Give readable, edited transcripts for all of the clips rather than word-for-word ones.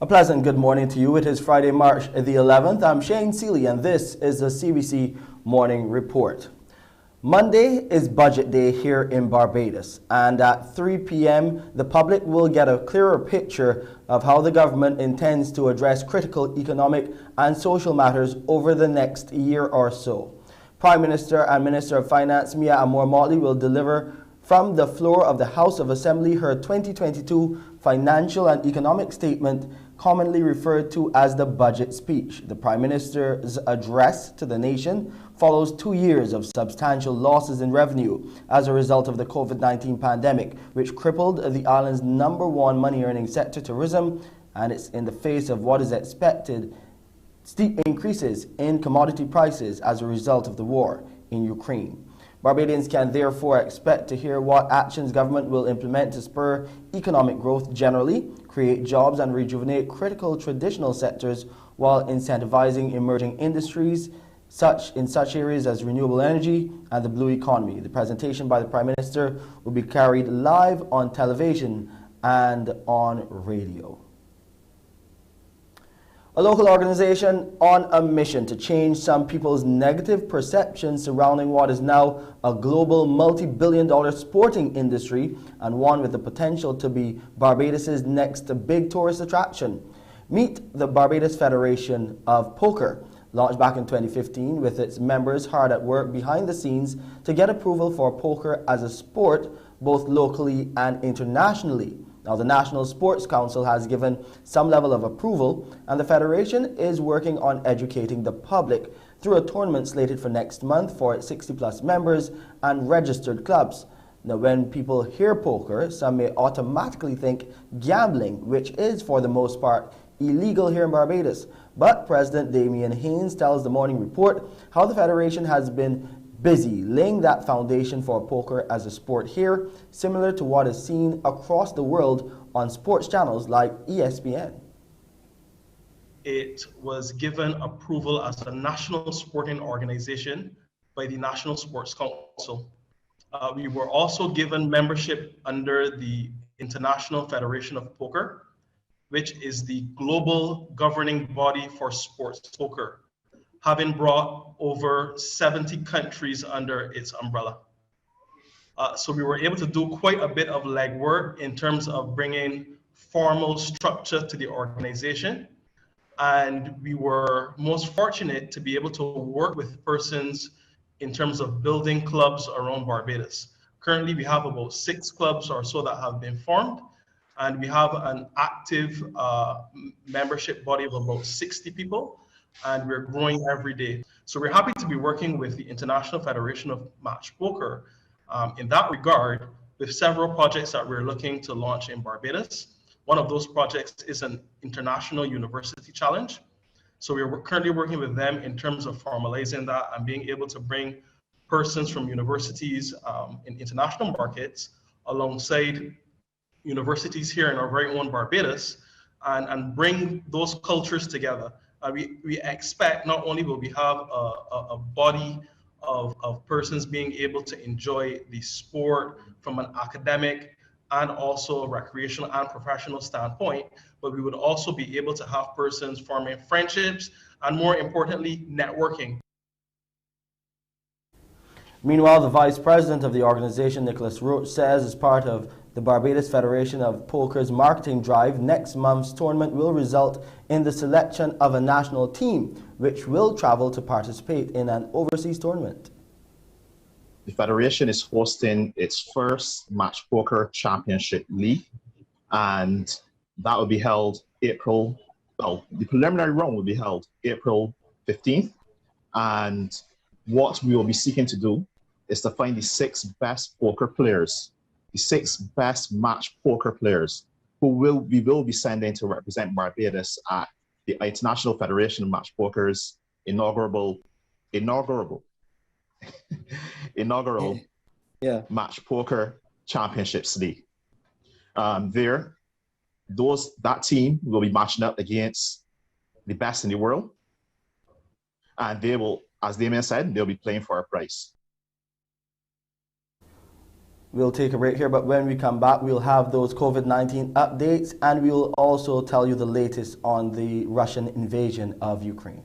A pleasant good morning to you. It is Friday, March the 11th. I'm Shane Seeley, and this is the CBC Morning Report. Monday is budget day here in Barbados, and at 3 p.m. the public will get a clearer picture of how the government intends to address critical economic and social matters over the next year or so. Prime Minister and Minister of Finance Mia Amor-Motley will deliver from the floor of the House of Assembly her 2022 Financial and Economic Statement, commonly referred to as the budget speech. The Prime Minister's address to the nation follows 2 years of substantial losses in revenue as a result of the COVID-19 pandemic, which crippled the island's #1 money-earning sector, tourism, and it's in the face of what is expected steep increases in commodity prices as a result of the war in Ukraine. Barbadians can therefore expect to hear what actions government will implement to spur economic growth generally, create jobs and rejuvenate critical traditional sectors while incentivizing emerging industries in such areas as renewable energy and the blue economy. The presentation by the Prime Minister will be carried live on television and on radio. A local organization on a mission to change some people's negative perceptions surrounding what is now a global multi-billion-dollar sporting industry and one with the potential to be Barbados's next big tourist attraction. Meet the Barbados Federation of Poker, launched back in 2015 with its members hard at work behind the scenes to get approval for poker as a sport both locally and internationally. Now, the National Sports Council has given some level of approval, and the Federation is working on educating the public through a tournament slated for next month for its 60-plus members and registered clubs. Now, when people hear poker, some may automatically think gambling, which is, for the most part, illegal here in Barbados. But President Damien Haynes tells the Morning Report how the Federation has been busy laying that foundation for poker as a sport here, similar to what is seen across the world on sports channels like ESPN. It was given approval as a national sporting organization by the National Sports Council. We were also given membership under the International Federation of Poker, which is the global governing body for sports poker, having brought over 70 countries under its umbrella. So we were able to do quite a bit of legwork in terms of bringing formal structure to the organization. And we were most fortunate to be able to work with persons in terms of building clubs around Barbados. Currently, we have about 6 clubs or so that have been formed, and we have an active membership body of about 60 people, and we're growing every day. So we're happy to be working with the International Federation of Match Poker in that regard, with several projects that we're looking to launch in Barbados. One of those projects is an international university challenge. So we're currently working with them in terms of formalizing that and being able to bring persons from universities in international markets alongside universities here in our very own Barbados and bring those cultures together. We expect not only will we have a body of persons being able to enjoy the sport from an academic and also recreational and professional standpoint, but we would also be able to have persons forming friendships and, more importantly, networking. Meanwhile, the vice president of the organization, Nicholas Roach, says as part of the Barbados Federation of Poker's marketing drive, next month's tournament will result in the selection of a national team, which will travel to participate in an overseas tournament. The Federation is hosting its first Match Poker Championship League, and that will be held the preliminary round will be held April 15th. And what we will be seeking to do is to find the 6 best poker players, the 6 best match poker players who we will be sending to represent Barbados at the International Federation of Match Poker's inaugural Match Poker Championships League. That team will be matching up against the best in the world, and they will, as Damien said, they'll be playing for a prize. We'll take a break here, but when we come back, we'll have those COVID-19 updates, and we'll also tell you the latest on the Russian invasion of Ukraine.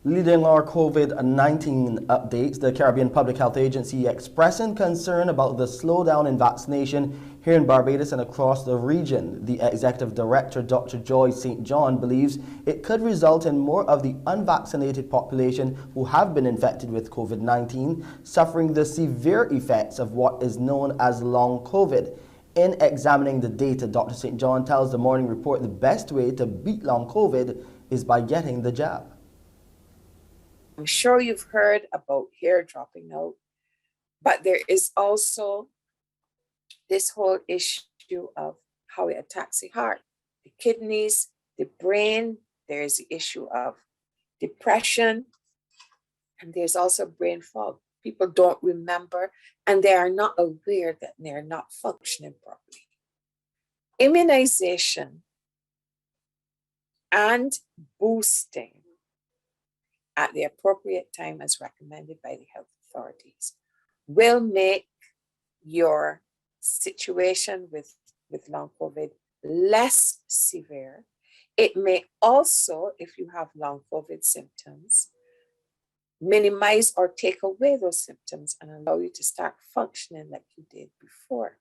Leading our COVID-19 updates, the Caribbean Public Health Agency expressing concern about the slowdown in vaccination here in Barbados and across the region. The Executive Director, Dr. Joy St. John, believes it could result in more of the unvaccinated population who have been infected with COVID-19 suffering the severe effects of what is known as long COVID. In examining the data, Dr. St. John tells the Morning Report the best way to beat long COVID is by getting the jab. I'm sure you've heard about hair dropping out, but there is also this whole issue of how it attacks the heart, the kidneys, the brain. There's the issue of depression, and there's also brain fog. People don't remember, and they are not aware that they're not functioning properly. Immunization and boosting at the appropriate time as recommended by the health authorities will make your situation with long COVID less severe. It may also, if you have long COVID symptoms, minimize or take away those symptoms and allow you to start functioning like you did before.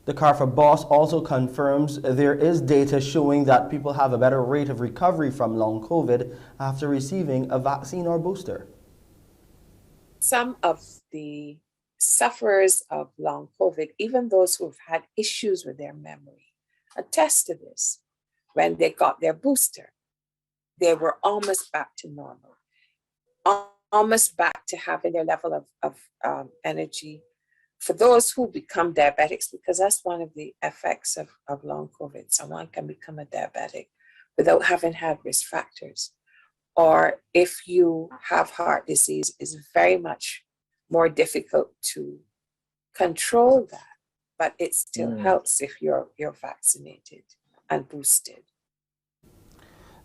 The CARFA boss also confirms there is data showing that people have a better rate of recovery from long COVID after receiving a vaccine or booster. Some of the sufferers of long COVID, even those who've had issues with their memory, attest to this. When they got their booster, they were almost back to normal, almost back to having their level of energy. For those who become diabetics, because that's one of the effects of long COVID, someone can become a diabetic without having had risk factors. Or if you have heart disease, it's very much more difficult to control that, but it still helps if you're vaccinated and boosted.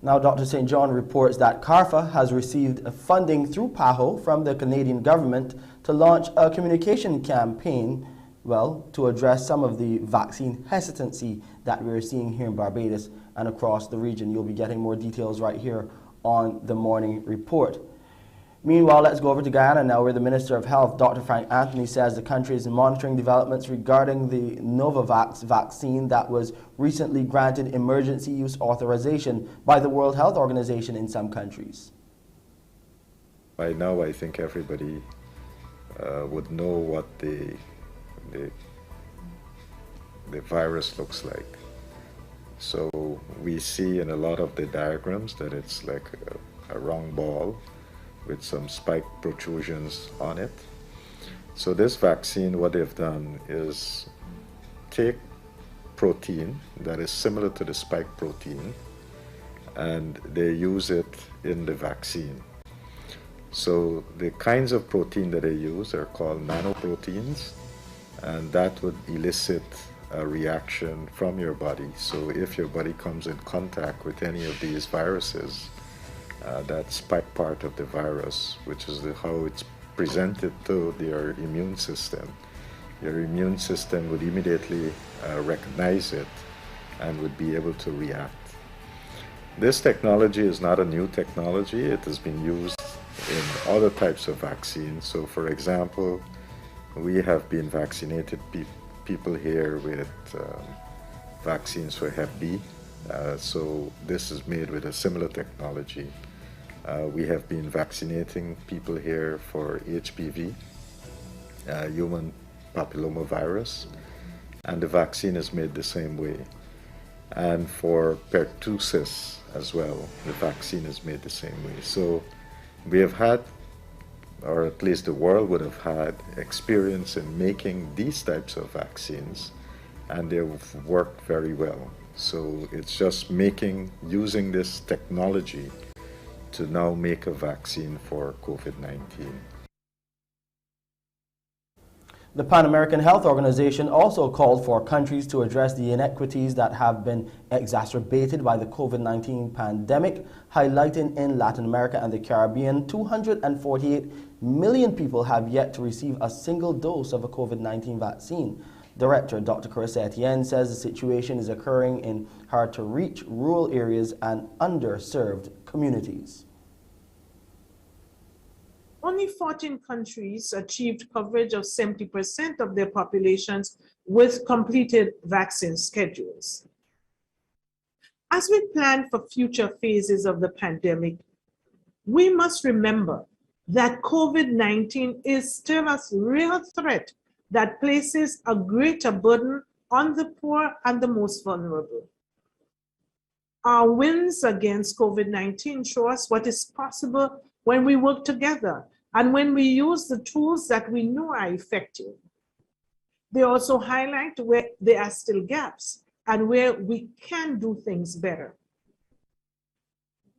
Now, Dr. St. John reports that CARFA has received funding through PAHO from the Canadian government to launch a communication campaign, to address some of the vaccine hesitancy that we're seeing here in Barbados and across the region. You'll be getting more details right here on the Morning Report. Meanwhile, let's go over to Guyana now, where the Minister of Health, Dr. Frank Anthony, says the country is monitoring developments regarding the Novavax vaccine that was recently granted emergency use authorization by the World Health Organization in some countries. By now, I think everybody would know what the virus looks like. So we see in a lot of the diagrams that it's like a round ball with some spike protrusions on it. So this vaccine, what they've done is take protein that is similar to the spike protein, and they use it in the vaccine. So the kinds of protein that they use are called nanoproteins, and that would elicit a reaction from your body. So if your body comes in contact with any of these viruses, that spike part of the virus, which is how it's presented to your immune system, your immune system would immediately recognize it and would be able to react. This technology is not a new technology. It has been used in other types of vaccines. So for example, we have been vaccinated people here with vaccines for Hep B. So this is made with a similar technology. We have been vaccinating people here for HPV, human papillomavirus, and the vaccine is made the same way. And for pertussis as well, the vaccine is made the same way. So we have had, or at least the world would have had, experience in making these types of vaccines, and they've worked very well. So it's just using this technology to now make a vaccine for COVID-19. The Pan American Health Organization also called for countries to address the inequities that have been exacerbated by the COVID-19 pandemic, highlighting in Latin America and the Caribbean, 248 million people have yet to receive a single dose of a COVID-19 vaccine. Director Dr. Carissa Etienne says the situation is occurring in hard-to-reach rural areas and underserved communities. Only 14 countries achieved coverage of 70% of their populations with completed vaccine schedules. As we plan for future phases of the pandemic, we must remember that COVID-19 is still a real threat that places a greater burden on the poor and the most vulnerable. Our wins against COVID-19 show us what is possible when we work together and when we use the tools that we know are effective. They also highlight where there are still gaps and where we can do things better.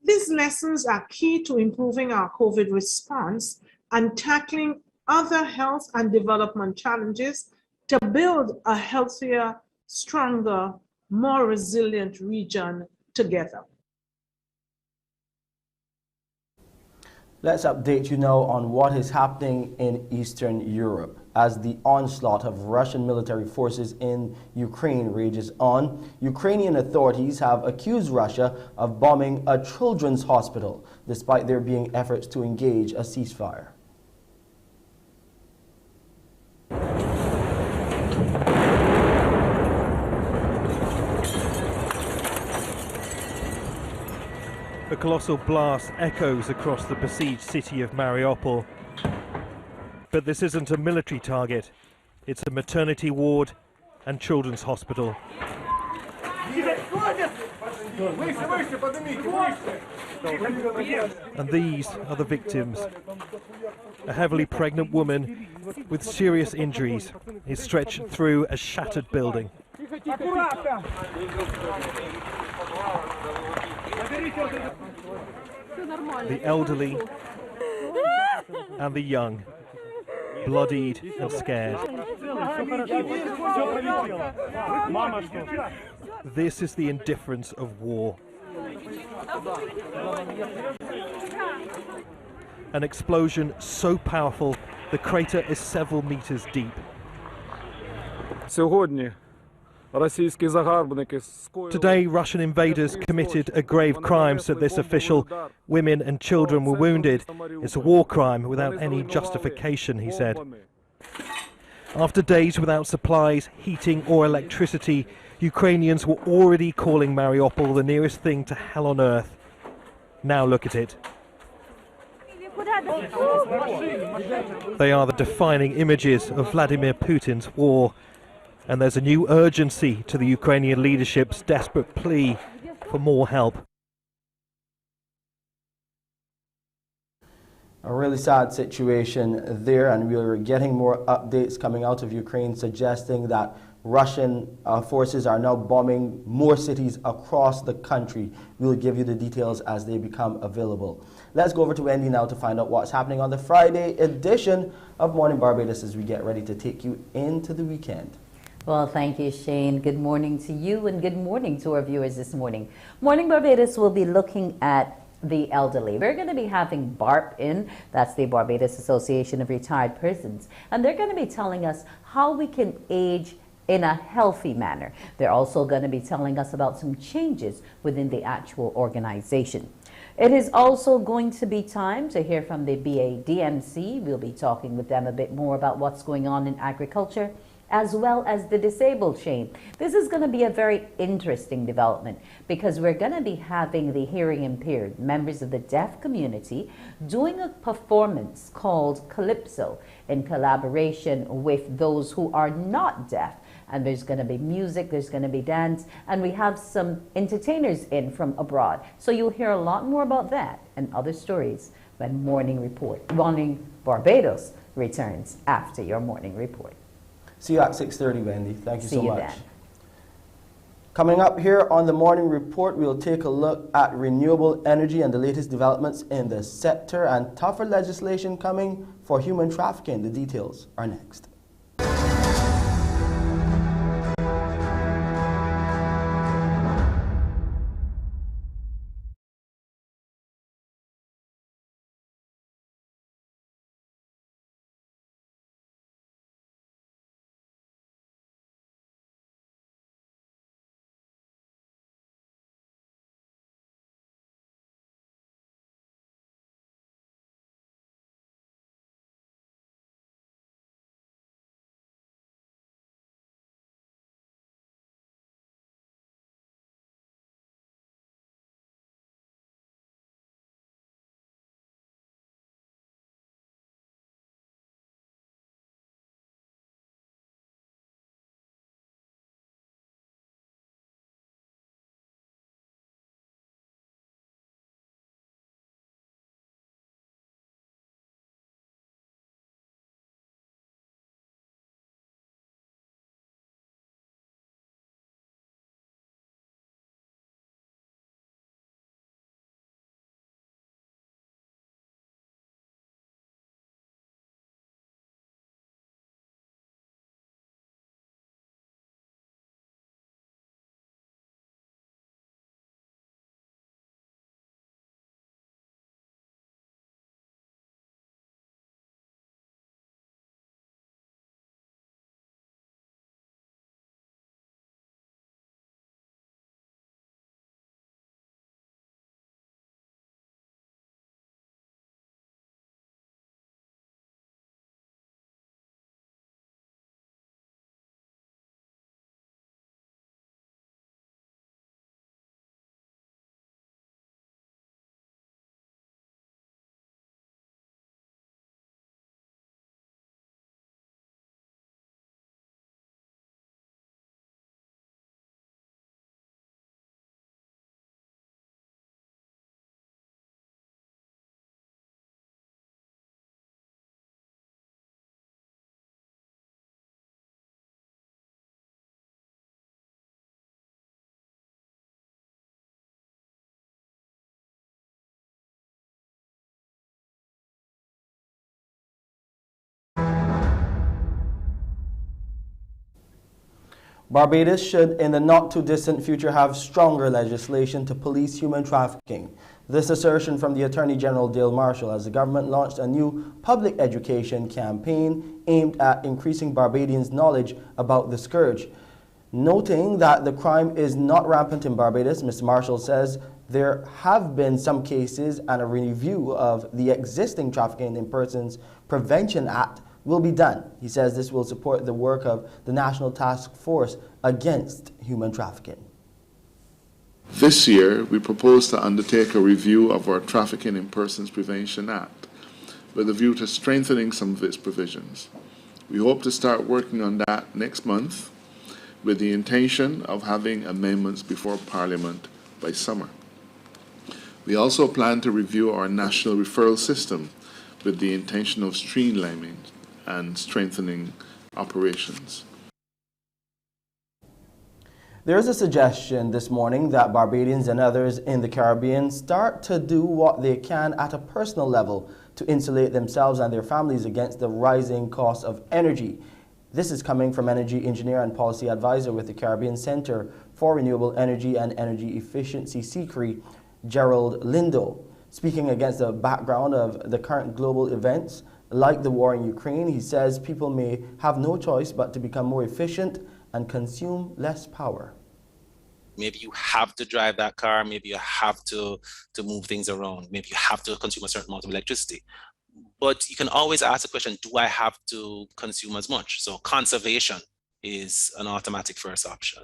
These lessons are key to improving our COVID response and tackling other health and development challenges to build a healthier, stronger, more resilient region together. Let's update you now on what is happening in Eastern Europe. As the onslaught of Russian military forces in Ukraine rages on, Ukrainian authorities have accused Russia of bombing a children's hospital, despite there being efforts to engage a ceasefire. A colossal blast echoes across the besieged city of Mariupol. But this isn't a military target, it's a maternity ward and children's hospital. And these are the victims. A heavily pregnant woman with serious injuries is stretched through a shattered building. The elderly and the young, bloodied and scared. This is the indifference of war. An explosion so powerful, the crater is several meters deep. Today, Russian invaders committed a grave crime, said this official. Women and children were wounded. It's a war crime without any justification, he said. After days without supplies, heating or electricity, Ukrainians were already calling Mariupol the nearest thing to hell on earth. Now look at it. They are the defining images of Vladimir Putin's war. And there's a new urgency to the Ukrainian leadership's desperate plea for more help. A really sad situation there, and we are getting more updates coming out of Ukraine suggesting that Russian forces are now bombing more cities across the country. We'll give you the details as they become available. Let's go over to Wendy now to find out what's happening on the Friday edition of Morning Barbados as we get ready to take you into the weekend. Well, thank you, Shane. Good morning to you and good morning to our viewers this morning. Morning Barbados will be looking at the elderly. We're going to be having BARP in, that's the Barbados Association of Retired Persons, and they're going to be telling us how we can age in a healthy manner. They're also going to be telling us about some changes within the actual organization. It is also going to be time to hear from the BADMC. We'll be talking with them a bit more about what's going on in agriculture, as well as the disabled chain. This is going to be a very interesting development because we're going to be having the hearing impaired members of the deaf community doing a performance called Calypso in collaboration with those who are not deaf. And there's going to be music, there's going to be dance, and we have some entertainers in from abroad. So you'll hear a lot more about that and other stories when Morning Barbados returns after your morning report. See you at 6:30, Wendy. Thank you so much. Then. Coming up here on the Morning Report, we'll take a look at renewable energy and the latest developments in the sector and tougher legislation coming for human trafficking. The details are next. Barbados should, in the not-too-distant future, have stronger legislation to police human trafficking. This assertion from the Attorney General Dale Marshall as the government launched a new public education campaign aimed at increasing Barbadians' knowledge about the scourge. Noting that the crime is not rampant in Barbados, Mr. Marshall says there have been some cases and a review of the existing Trafficking in Persons Prevention Act will be done. He says this will support the work of the National Task Force Against Human Trafficking. This year, we propose to undertake a review of our Trafficking in Persons Prevention Act with a view to strengthening some of its provisions. We hope to start working on that next month with the intention of having amendments before Parliament by summer. We also plan to review our national referral system with the intention of streamlining and strengthening operations. There's a suggestion this morning that Barbadians and others in the Caribbean start to do what they can at a personal level to insulate themselves and their families against the rising cost of energy. This is coming from energy engineer and policy advisor with the Caribbean Center for Renewable Energy and Energy Efficiency, CCRE, Gerald Lindo. Speaking against the background of the current global events like the war in Ukraine, he says people may have no choice but to become more efficient and consume less power. Maybe you have to drive that car, maybe you have to move things around, maybe you have to consume a certain amount of electricity. But you can always ask the question, do I have to consume as much? So conservation is an automatic first option.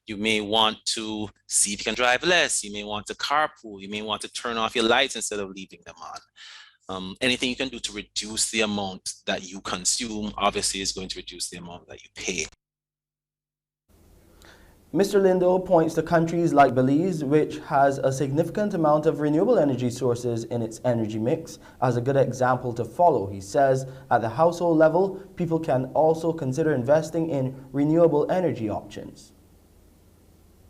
You may want to see if you can drive less, you may want to carpool, you may want to turn off your lights instead of leaving them on. Anything you can do to reduce the amount that you consume obviously is going to reduce the amount that you pay. Mr. Lindo points to countries like Belize, which has a significant amount of renewable energy sources in its energy mix, as a good example to follow. He says at the household level, people can also consider investing in renewable energy options.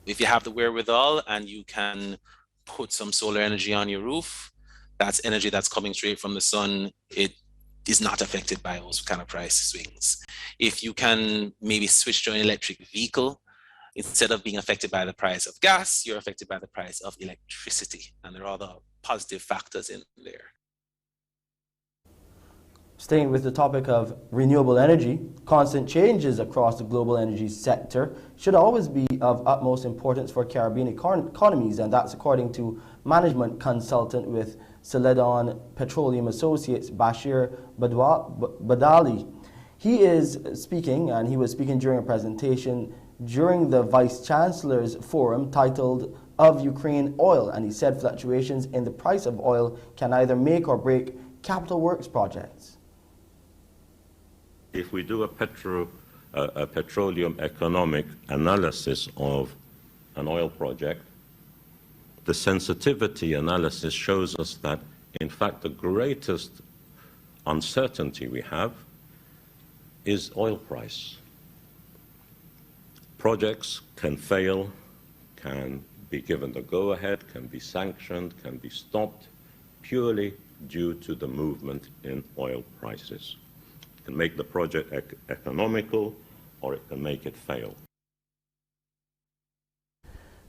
If you have the wherewithal and you can put some solar energy on your roof, that's energy that's coming straight from the sun. It is not affected by those kind of price swings. If you can maybe switch to an electric vehicle, instead of being affected by the price of gas, you're affected by the price of electricity. And there are other positive factors in there. Staying with the topic of renewable energy, constant changes across the global energy sector should always be of utmost importance for Caribbean economies, and that's according to management consultant with Celadon Petroleum Associates, Bashir Badali. He is speaking, and he was speaking during a presentation during the Vice Chancellor's Forum titled Of Ukraine Oil, and he said fluctuations in the price of oil can either make or break capital works projects. If we do a petroleum economic analysis of an oil project, the sensitivity analysis shows us that, in fact, the greatest uncertainty we have is oil price. Projects can fail, can be given the go-ahead, can be sanctioned, can be stopped, purely due to the movement in oil prices. It can make the project economical, or it can make it fail.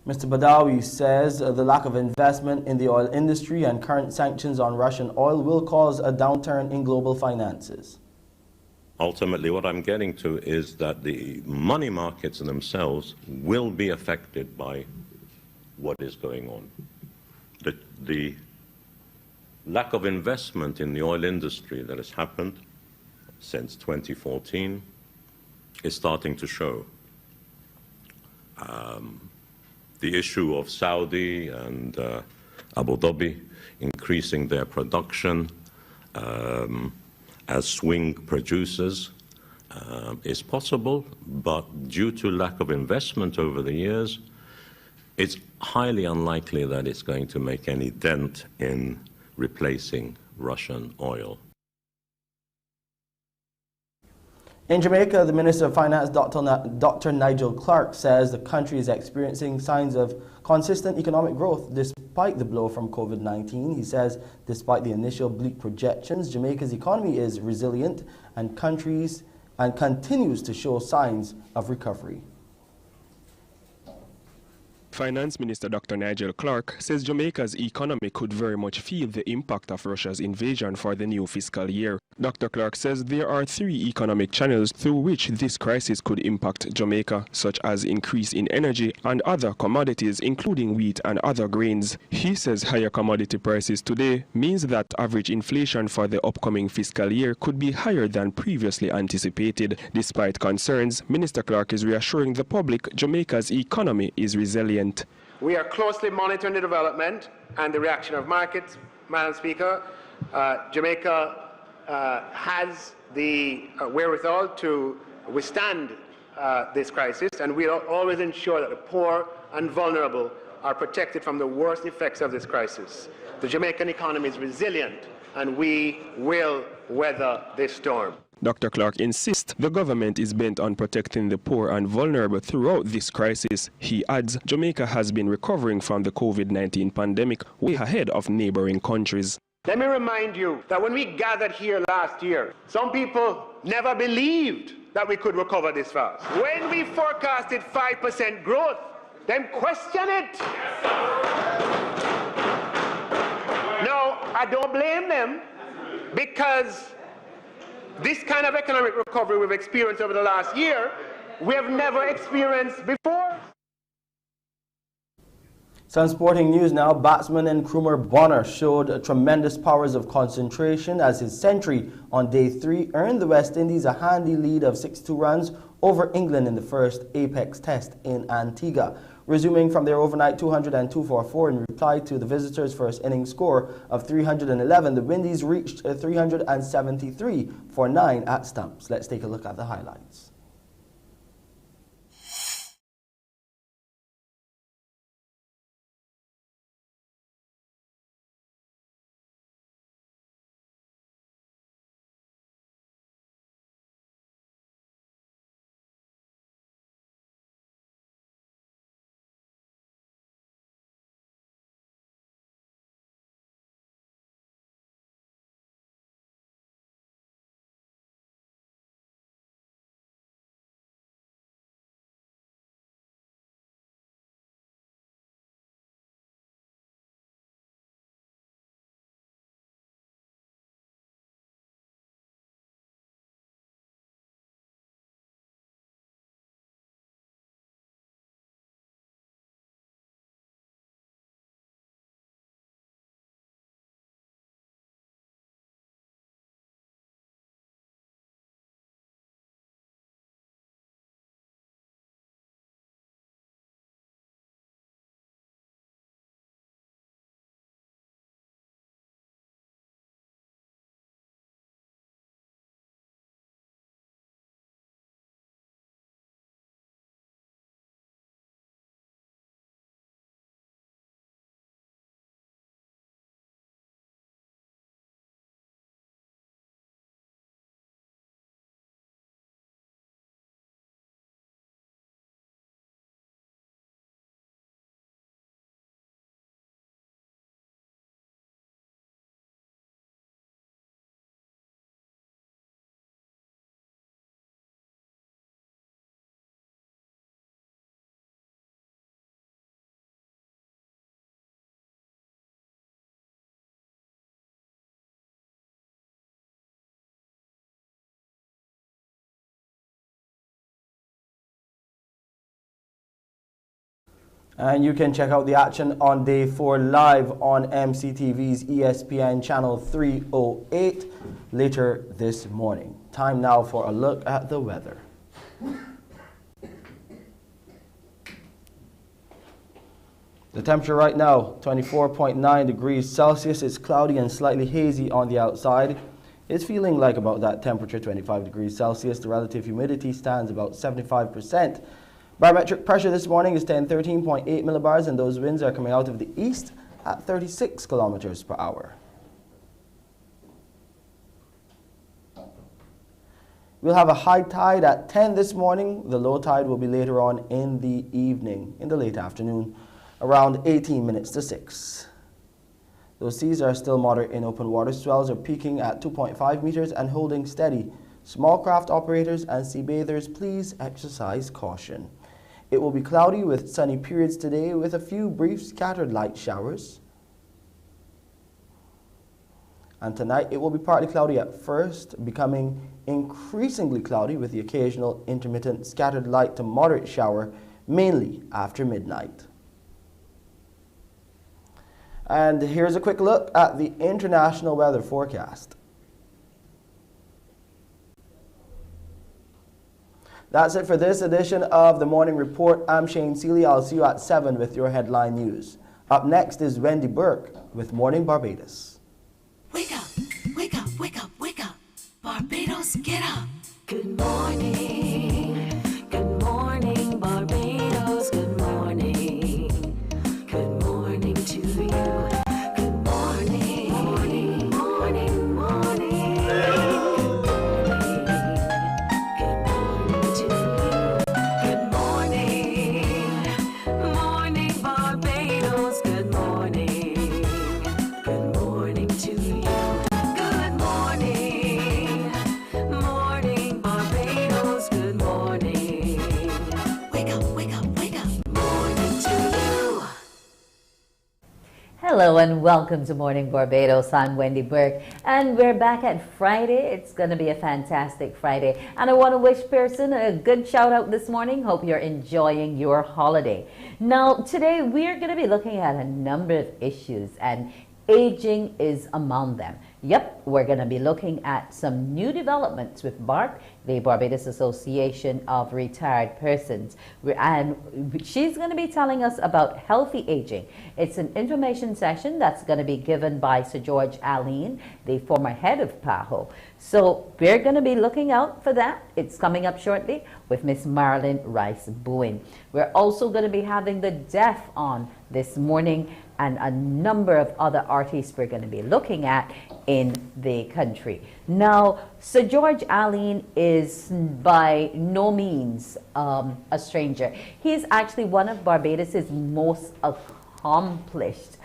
Mr. Badawi says the lack of investment in the oil industry and current sanctions on Russian oil will cause a downturn in global finances. Ultimately, what I'm getting to is that the money markets themselves will be affected by what is going on. The lack of investment in the oil industry that has happened since 2014 is starting to show. The issue of Saudi and Abu Dhabi increasing their production as swing producers is possible, but due to lack of investment over the years, it's highly unlikely that it's going to make any dent in replacing Russian oil. In Jamaica, the Minister of Finance, Dr. Nigel Clark, says the country is experiencing signs of consistent economic growth despite the blow from COVID-19. He says despite the initial bleak projections, Jamaica's economy is resilient and continues to show signs of recovery. Finance Minister Dr. Nigel Clark says Jamaica's economy could very much feel the impact of Russia's invasion for the new fiscal year. Dr. Clark says there are 3 economic channels through which this crisis could impact Jamaica, such as increase in energy and other commodities, including wheat and other grains. He says higher commodity prices today means that average inflation for the upcoming fiscal year could be higher than previously anticipated. Despite concerns, Minister Clark is reassuring the public Jamaica's economy is resilient. We are closely monitoring the development and the reaction of markets. Madam Speaker, Jamaica has the wherewithal to withstand this crisis, and we will always ensure that the poor and vulnerable are protected from the worst effects of this crisis. The Jamaican economy is resilient, and we will weather this storm. Dr. Clark insists the government is bent on protecting the poor and vulnerable throughout this crisis. He adds Jamaica has been recovering from the COVID-19 pandemic way ahead of neighboring countries. Let me remind you that when we gathered here last year, some people never believed that we could recover this fast. When we forecasted 5% growth, then question it. No, I don't blame them, because this kind of economic recovery we've experienced over the last year, we have never experienced before. Some sporting news now. Batsman and Krumar Bonner showed tremendous powers of concentration as his century on day 3 earned the West Indies a handy lead of 62 runs over England in the first Apex Test in Antigua. Resuming from their overnight 202 for 4 in reply to the visitors' first innings score of 311, the Windies reached 373 for 9 at stumps. Let's take a look at the highlights. And you can check out the action on day 4 live on MCTV's ESPN channel 308 later this morning. Time now for a look at the weather. The temperature right now, 24.9 degrees Celsius. It's cloudy and slightly hazy on the outside. It's feeling like about that temperature, 25 degrees Celsius. The relative humidity stands about 75%. Barometric pressure this morning is 13.8 millibars, and those winds are coming out of the east at 36 kilometers per hour. We'll have a high tide at 10 this morning. The low tide will be later on in the evening, in the late afternoon, around 18 minutes to 6. Those seas are still moderate in open water. Swells are peaking at 2.5 meters and holding steady. Small craft operators and sea bathers, please exercise caution. It will be cloudy with sunny periods today with a few brief scattered light showers. And tonight it will be partly cloudy at first, becoming increasingly cloudy with the occasional intermittent scattered light to moderate shower, mainly after midnight. And here's a quick look at the international weather forecast. That's it for this edition of the Morning Report. I'm Shane Seeley. I'll see you at 7 with your headline news. Up next is Wendy Burke with Morning Barbados. Wake up, wake up, wake up, wake up. Barbados, get up. Good morning. Good morning, Barbados. Good morning. Good morning to you. Good morning. Morning, morning, morning. Good morning. Hello and welcome to Morning Barbados. I'm Wendy Burke and we're back at Friday. It's going to be a fantastic Friday and I want to wish Pearson a good shout out this morning. Hope you're enjoying your holiday. Now today we're going to be looking at a number of issues and aging is among them. Yep, we're going to be looking at some new developments with BARP, the Barbados Association of Retired Persons. And she's going to be telling us about healthy aging. It's an information session that's going to be given by Sir George Allen, the former head of PAHO. So we're going to be looking out for that. It's coming up shortly with Miss Marilyn Rice-Bowen. We're also going to be having the deaf on this morning and a number of other artists we're going to be looking at in the country. Now, Sir George Allen is by no means a stranger. He's actually one of Barbados's most accomplished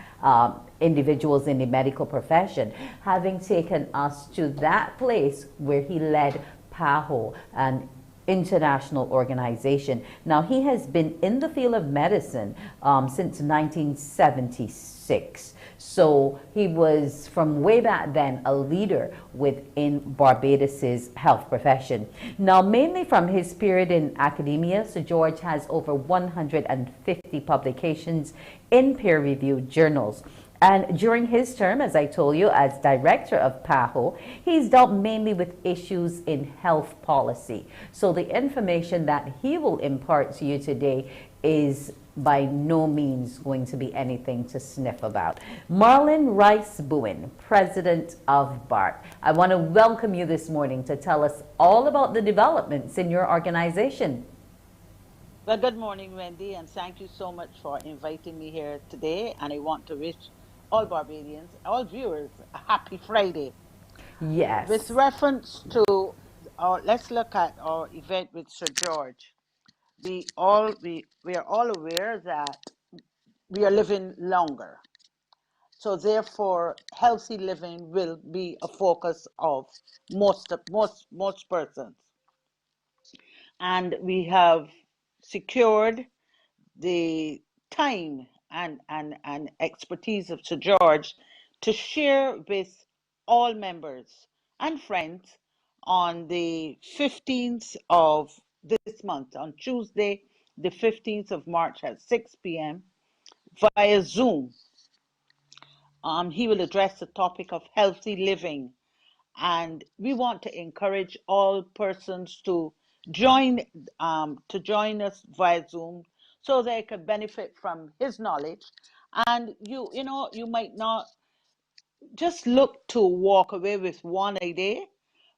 individuals in the medical profession, having taken us to that place where he led PAHO, an international organization. Now, he has been in the field of medicine since 1976. So he was from way back then a leader within Barbados's health profession. Now, mainly from his period in academia, Sir George has over 150 publications in peer-reviewed journals. And during his term, as I told you, as director of PAHO, he's dealt mainly with issues in health policy. So the information that he will impart to you today is by no means going to be anything to sniff about. Marilyn Rice-Bowen, president of BARP. I want to welcome you this morning to tell us all about the developments in your organization. Well, good morning, Wendy, and thank you so much for inviting me here today. And I want to wish all Barbadians, all viewers, a happy Friday. Yes. With reference to, let's look at our event with Sir George. We are all aware that we are living longer. So therefore, healthy living will be a focus of most persons. And we have secured the time and expertise of Sir George to share with all members and friends on the 15th of this month, on Tuesday, the 15th of March at 6 p.m. via Zoom. He will address the topic of healthy living, and we want to encourage all persons to join us via Zoom so they can benefit from his knowledge. And you might not just look to walk away with one idea,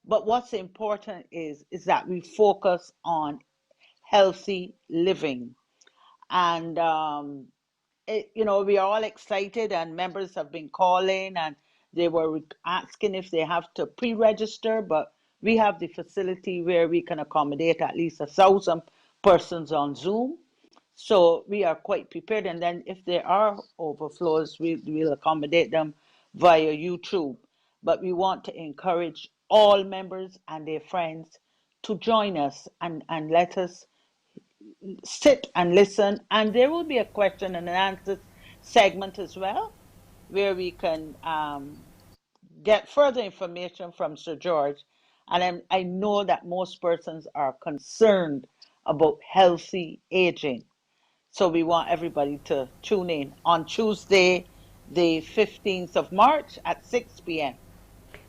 but what's important is that we focus on healthy living. And we are all excited, and members have been calling and they were asking if they have to pre-register, but we have the facility where we can accommodate at least 1,000 persons on Zoom. So we are quite prepared, and then if there are overflows, we'll accommodate them via YouTube. But we want to encourage all members and their friends to join us and let us sit and listen. And there will be a question and answer segment as well, where we can get further information from Sir George. And I know that most persons are concerned about healthy aging. So we want everybody to tune in on Tuesday, the 15th of March at 6 p.m.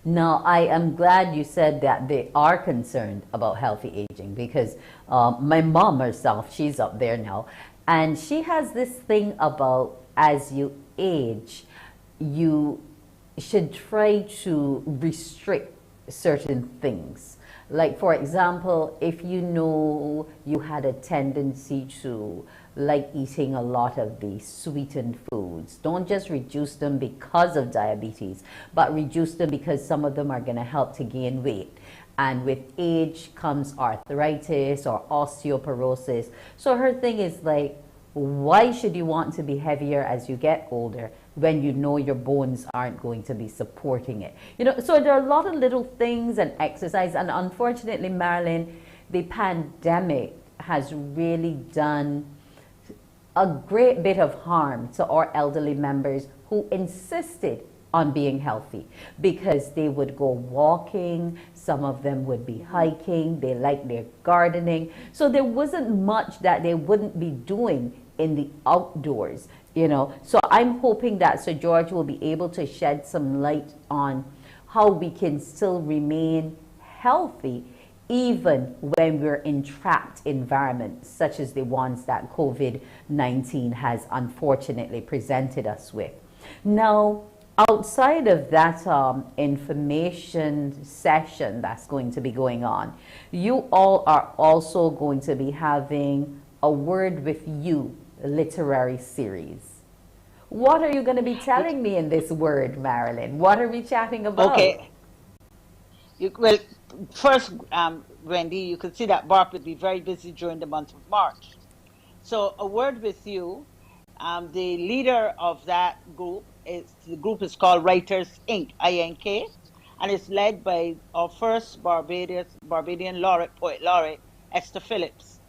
Now, I am glad you said that they are concerned about healthy aging, because my mom herself, she's up there now, and she has this thing about as you age, you should try to restrict certain things. Like, for example, if you know you had a tendency to like eating a lot of the sweetened foods, don't just reduce them because of diabetes, but reduce them because some of them are going to help to gain weight. And with age comes arthritis or osteoporosis. So her thing is like, why should you want to be heavier as you get older when you know your bones aren't going to be supporting it? So there are a lot of little things and exercise. And unfortunately, Marilyn, the pandemic has really done a great bit of harm to our elderly members who insisted on being healthy because they would go walking, some of them would be hiking, they like their gardening. So there wasn't much that they wouldn't be doing in the outdoors, you know. So I'm hoping that Sir George will be able to shed some light on how we can still remain healthy even when we're in trapped environments such as the ones that COVID-19 has unfortunately presented us with. Now, outside of that information session that's going to be going on, you all are also going to be having a Word with You literary series. What are you going to be telling me in this word, Marilyn? What are we chatting about? Okay. Well, first, Wendy, you can see that Barb will be very busy during the month of March. So, A Word with You, the leader of that group, the group is called Writers Inc., INK, and it's led by our first Barbadian laureate, poet laureate, Esther Phillips.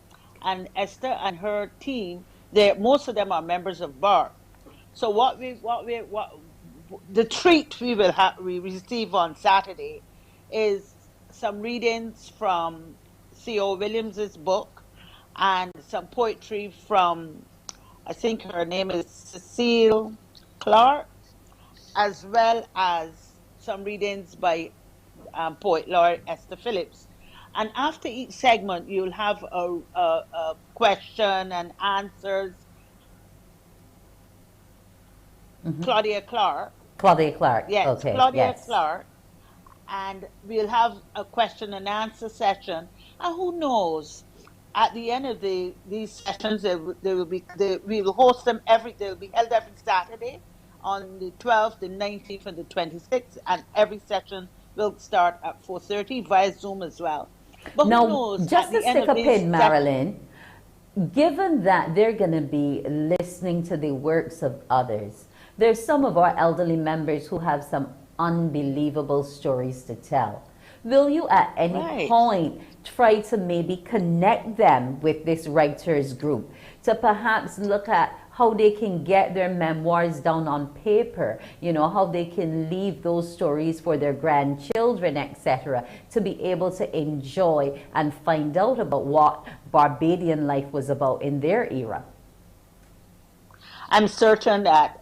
And Esther and her team, most of them are members of BARP. So the treat we receive on Saturday is some readings from C.O. Williams's book and some poetry from, I think her name is Cecile Clark, as well as some readings by poet laureate Esther Phillips. And after each segment, you'll have a question and answers. Claudia Clark. Claudia Clark. Yes, okay. Claudia yes. Clark. And we'll have a question and answer session. And who knows, at the end of these sessions, we will host them they'll be held every Saturday on the 12th, the 19th, and the 26th. And every session will start at 4:30 via Zoom as well. But now, who knows, just to stick a pin, Marilyn, given that they're going to be listening to the works of others, there's some of our elderly members who have some unbelievable stories to tell. Will you at any point try to maybe connect them with this writers group to perhaps look at how they can get their memoirs down on paper, you know, how they can leave those stories for their grandchildren, etc., to be able to enjoy and find out about what Barbadian life was about in their era? I'm certain that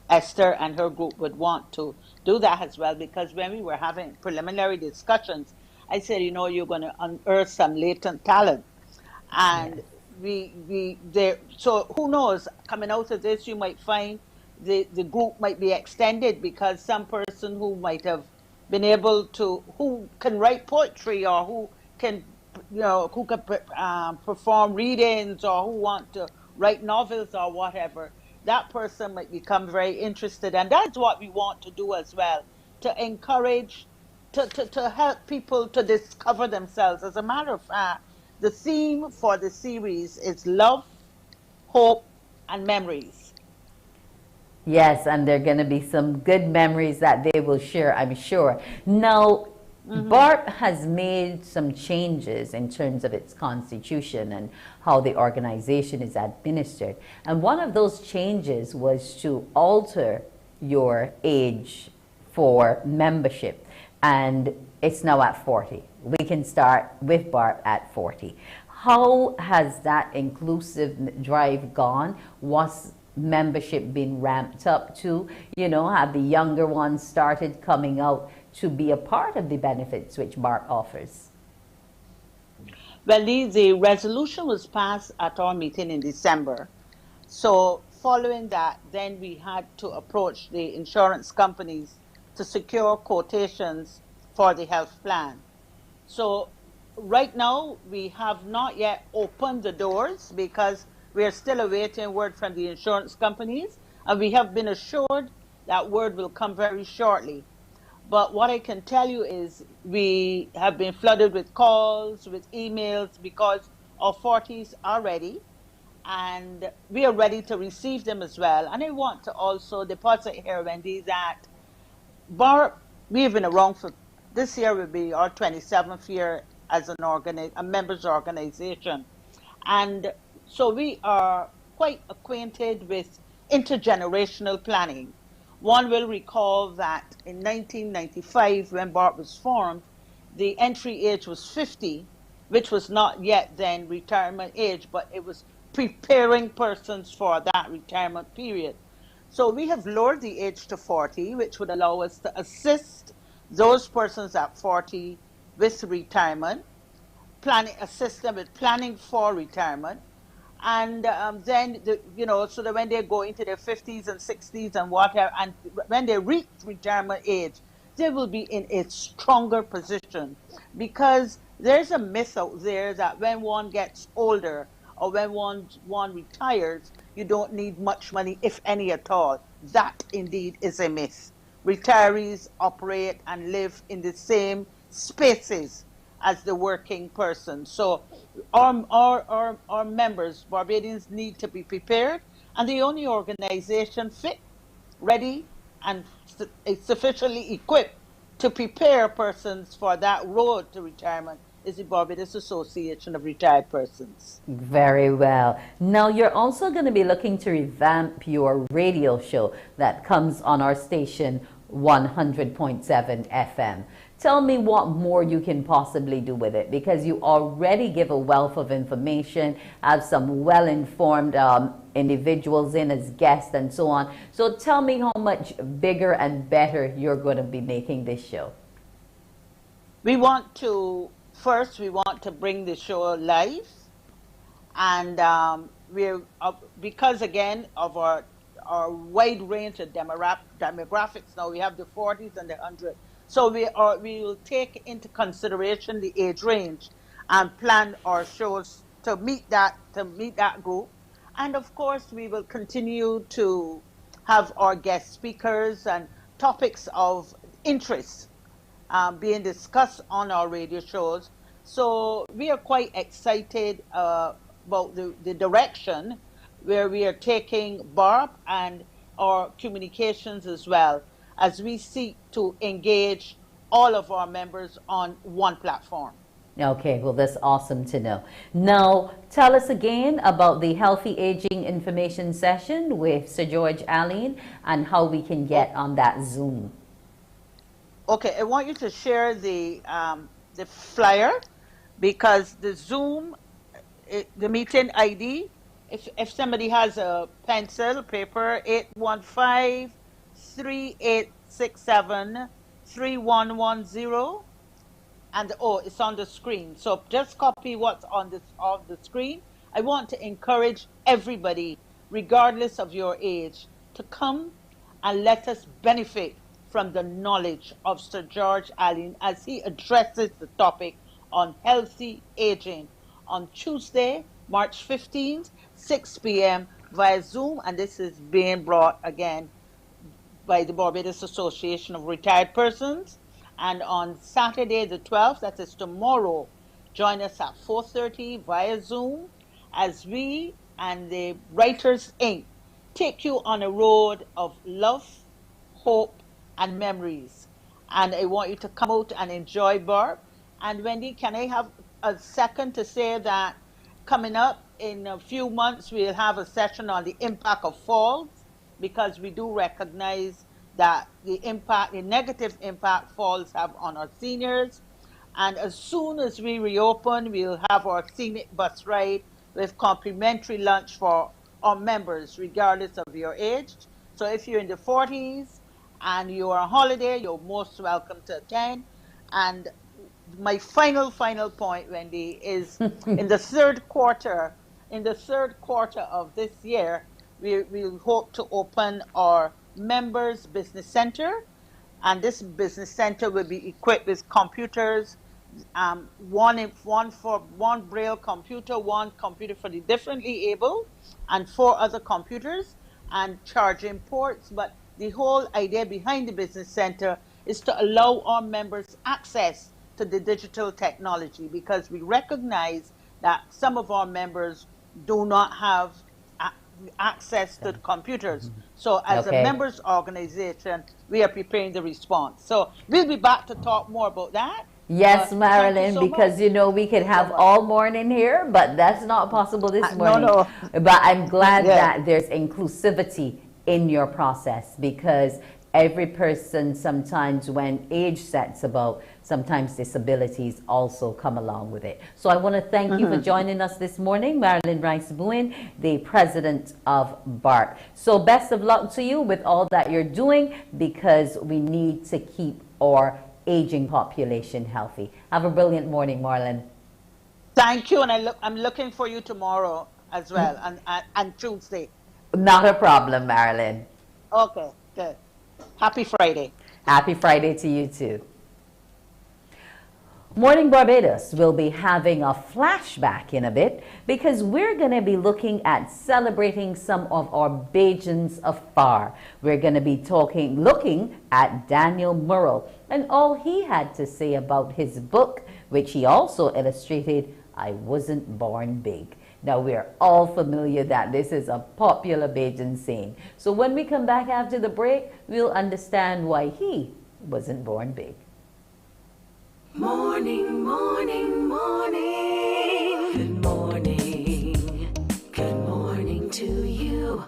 Esther and her group would want to do that as well, because when we were having preliminary discussions, I said, you know, you're going to unearth some latent talent. And so who knows, coming out of this, you might find the group might be extended, because some person who might have been able to, who can write poetry, or who can, you know, who can perform readings, or who want to write novels or whatever, that person might become very interested. And that's what we want to do as well, to encourage, to help people to discover themselves. As a matter of fact, the theme for the series is love, hope, and memories. Yes, and there are going to be some good memories that they will share, I'm sure. Now, BARP has made some changes in terms of its constitution and how the organization is administered. And one of those changes was to alter your age for membership. And it's now at 40. We can start with BARP at 40. How has that inclusive drive gone? Was membership been ramped up to? You know, have the younger ones started coming out to be a part of the benefits which BARP offers? Well, the resolution was passed at our meeting in December. So following that, then we had to approach the insurance companies to secure quotations for the health plan. So right now, we have not yet opened the doors, because we are still awaiting word from the insurance companies, and we have been assured that word will come very shortly. But what I can tell you is we have been flooded with calls, with emails, because our 40s are ready, and we are ready to receive them as well. And I want to also deposit here, Wendy, that BARP, we've been around for, this year will be our 27th year as a members organization. And so we are quite acquainted with intergenerational planning. One will recall that in 1995, when BARP was formed, the entry age was 50, which was not yet then retirement age, but it was preparing persons for that retirement period. So we have lowered the age to 40, which would allow us to assist those persons at 40 with retirement, assist them with planning for retirement, and then so that when they go into their 50s and 60s and whatever, and when they reach retirement age, they will be in a stronger position, because there's a myth out there that when one gets older or when one retires, you don't need much money, if any at all. That indeed is a myth. Retirees operate and live in the same spaces as the working person. So our members, Barbadians, need to be prepared, and the only organization fit, ready, and sufficiently equipped to prepare persons for that road to retirement is the Barbados Association of Retired Persons. Very well. Now, you're also going to be looking to revamp your radio show that comes on our station 100.7 FM. Tell me what more you can possibly do with it, because you already give a wealth of information, have some well-informed individuals in as guests and so on. So tell me how much bigger and better you're going to be making this show. We want to bring the show live, and because again of our wide range of demographics. Now we have the 40s and the 100s. So we will take into consideration the age range and plan our shows to meet that group. And of course, we will continue to have our guest speakers and topics of interest being discussed on our radio shows. So we are quite excited about the direction where we are taking BARP and our communications as well, as we seek to engage all of our members on one platform. Okay, well, that's awesome to know. Now, tell us again about the Healthy Aging Information Session with Sir George Allen and how we can get on that Zoom. Okay, I want you to share the flyer, because the Zoom, the meeting ID, if somebody has a pencil, paper, 815-3867-3110, and it's on the screen. So just copy what's on the screen. I want to encourage everybody, regardless of your age, to come and let us benefit from the knowledge of Sir George Allen as he addresses the topic on healthy aging on Tuesday, March 15th, 6 p.m. via Zoom, and this is being brought again by the Barbados Association of Retired Persons. And on Saturday the 12th, that is tomorrow, join us at 4:30 via Zoom as we and the Writers Inc. take you on a road of love, hope, and memories. And I want you to come out and enjoy BARP. And Wendy, can I have a second to say that coming up in a few months, we'll have a session on the impact of falls, because we do recognize that the negative impact falls have on our seniors. And as soon as we reopen, we'll have our scenic bus ride with complimentary lunch for our members, regardless of your age. So if you're in the 40s and you're on holiday, you're most welcome to attend. And my final point, Wendy, is in the third quarter of this year, we hope to open our members business center, and this business center will be equipped with computers, one braille computer, one computer for the differently able, and 4 other computers and charging ports. But the whole idea behind the business center is to allow our members access to the digital technology, because we recognize that some of our members do not have access to computers. So as a members organization, we are preparing the response. So we'll be back to talk more about that. Yes, Thank you Marilyn, so because much. you know we could have all morning here, but that's not possible this No, morning. no. But I'm glad Yeah. that there's inclusivity in your process, because every person, sometimes when age sets about, sometimes disabilities also come along with it. So I want to thank you for joining us this morning, Marilyn Rice Bowen, the president of BART. So best of luck to you with all that you're doing, because we need to keep our aging population healthy. Have a brilliant morning, Marlon. Thank you, and I'm looking for you tomorrow as well, and Tuesday. Not a problem, Marilyn. Okay, good. Happy Friday. Happy Friday to you too. Morning Barbados will be having a flashback in a bit, because we're going to be looking at celebrating some of our Bajans afar. We're going to be looking at Daniel Murrell and all he had to say about his book, which he also illustrated, I Wasn't Born Big. Now, we're all familiar that this is a popular Bajan saying. So when we come back after the break, we'll understand why he wasn't born big. Morning, morning, morning. Good morning. Good morning to you.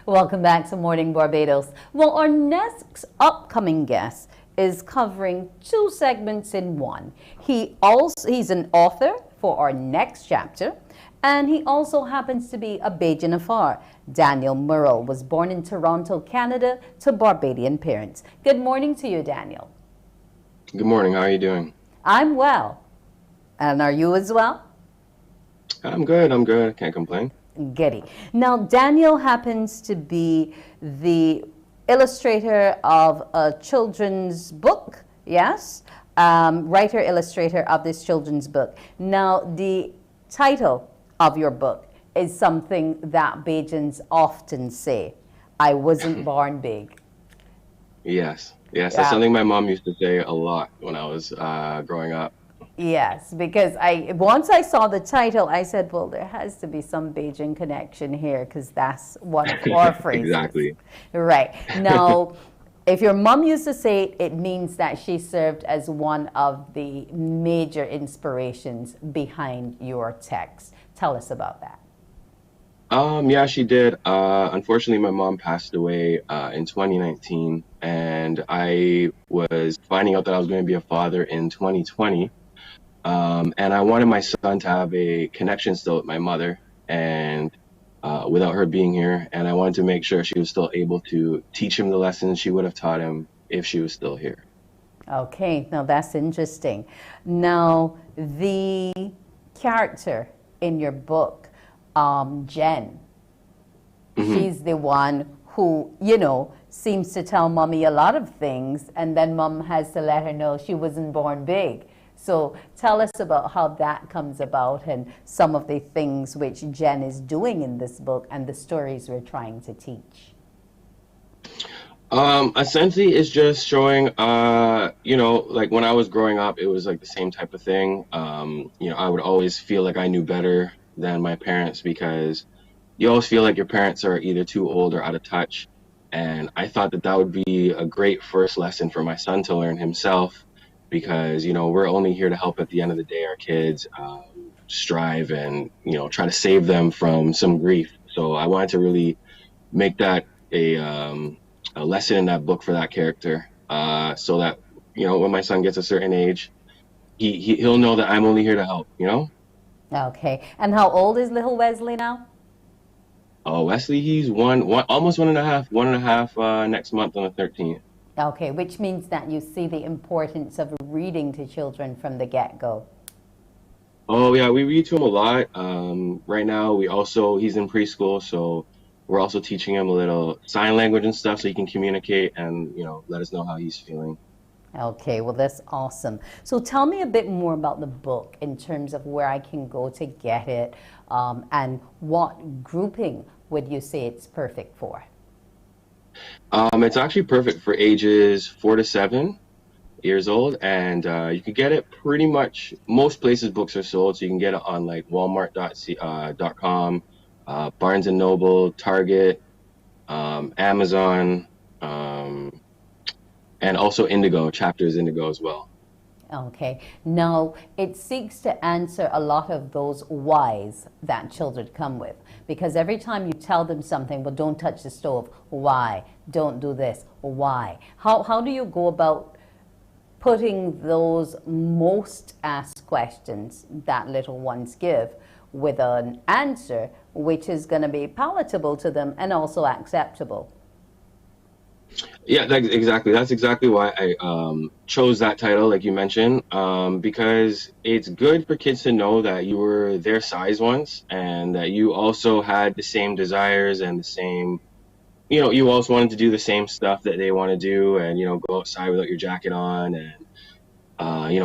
Welcome back to Morning Barbados. Well, our next upcoming guest is covering two segments in one. He's an author for our next chapter, and he also happens to be a Bajan afar. Daniel Murrell was born in Toronto, Canada, to Barbadian parents. Good morning to you, Daniel. Good morning. How are you doing? I'm well. And are you as well? I'm good. I'm good. Can't complain. Getty. Now, Daniel happens to be the illustrator of a children's book, yes? Writer, illustrator of this children's book. Now, the title of your book is something that Bajans often say, I wasn't born big. Yes. That's something my mom used to say a lot when I was growing up. Yes, because once I saw the title, I said, well, there has to be some Bajan connection here, because that's one of our phrases. Exactly. Right. Now, if your mom used to say it, it means that she served as one of the major inspirations behind your text. Tell us about that. Yeah, she did. Unfortunately, my mom passed away in 2019, and I was finding out that I was going to be a father in 2020. And I wanted my son to have a connection still with my mother, and without her being here. And I wanted to make sure she was still able to teach him the lessons she would have taught him if she was still here. Okay, now that's interesting. Now, the character in your book, Jen, she's the one who, seems to tell mommy a lot of things, and then mom has to let her know she wasn't born big. So tell us about how that comes about and some of the things which Jen is doing in this book and the stories we're trying to teach. Essentially, it's just showing, like when I was growing up, it was like the same type of thing. I would always feel like I knew better than my parents because you always feel like your parents are either too old or out of touch. And I thought that that would be a great first lesson for my son to learn himself because, we're only here to help at the end of the day, our kids, strive and, try to save them from some grief. So I wanted to really make that a lesson in that book for that character, so that when my son gets a certain age, he'll know that I'm only here to help. Okay. And how old is little Wesley now? Oh, Wesley, he's almost 1.5 next month on the 13th. Okay, which means that you see the importance of reading to children from the get-go. Oh yeah, we read to him a lot. Right now, he's in preschool, so we're also teaching him a little sign language and stuff so he can communicate and, let us know how he's feeling. Okay, well, that's awesome. So tell me a bit more about the book in terms of where I can go to get it, and what grouping would you say it's perfect for? It's actually perfect for ages 4 to 7 years old, and you can get it pretty much most places books are sold, so you can get it on like Walmart.com, Barnes & Noble, Target, Amazon, and also Indigo, Chapters Indigo as well. Okay. Now, it seeks to answer a lot of those whys that children come with. Because every time you tell them something, well, don't touch the stove, why? Don't do this, why? How do you go about putting those most asked questions that little ones give with an answer which is going to be palatable to them and also acceptable? Yeah, that's exactly why I chose that title, like you mentioned, because it's good for kids to know that you were their size once and that you also had the same desires and the same, you also wanted to do the same stuff that they want to do and, go outside without your jacket on and,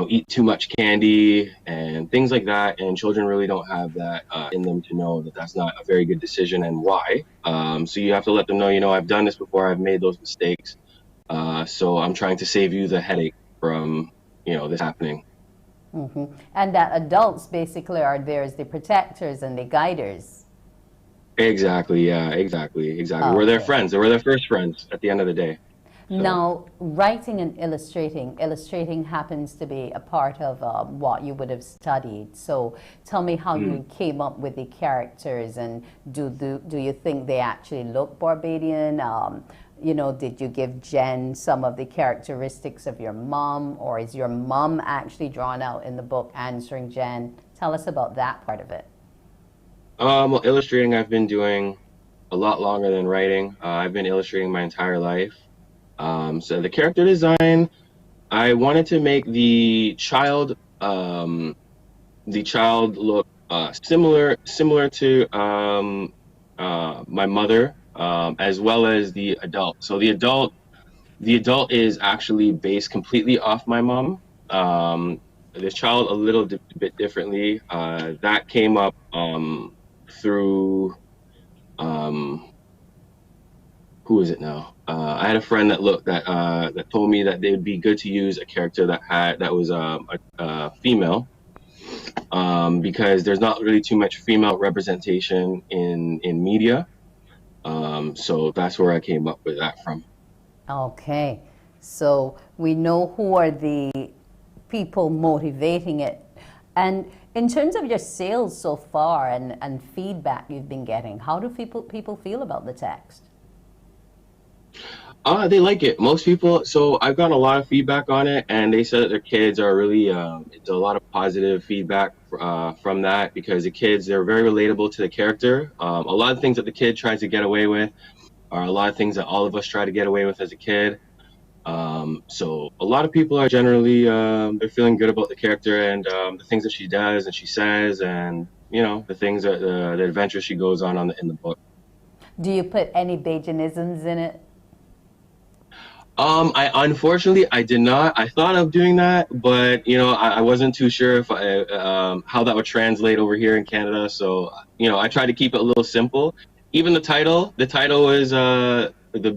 eat too much candy and things like that. And children really don't have that in them to know that that's not a very good decision and why. So you have to let them know, I've done this before, I've made those mistakes. So I'm trying to save you the headache from, this happening. Mm-hmm. And that adults basically are there as the protectors and the guiders. Exactly. Yeah, exactly. Okay. We're their friends. We're their first friends at the end of the day. So. Now, writing and illustrating happens to be a part of what you would have studied. So tell me how you came up with the characters, and do you think they actually look Barbadian? Did you give Jen some of the characteristics of your mom, or is your mom actually drawn out in the book answering Jen? Tell us about that part of it. Well, illustrating I've been doing a lot longer than writing. I've been illustrating my entire life. So the character design, I wanted to make the child look similar to my mother, as well as the adult. So the adult is actually based completely off my mom. The child a little bit differently. That came up through who is it now? I had a friend that told me that they would be good to use a character that was a female, because there's not really too much female representation in media. So that's where I came up with that from. Okay, so we know who are the people motivating it. And in terms of your sales so far and feedback you've been getting, how do people feel about the text? They like it. Most people, so I've gotten a lot of feedback on it, and they said that their kids are really, it's a lot of positive feedback from that, because the kids, they're very relatable to the character. A lot of things that the kid tries to get away with are a lot of things that all of us try to get away with as a kid. So a lot of people are generally, they're feeling good about the character and the things that she does and she says, and, the things that the adventures she goes on in the book. Do you put any Bajanisms in it? I did not. I thought of doing that, but I wasn't too sure if how that would translate over here in Canada. So I tried to keep it a little simple. Even the title is the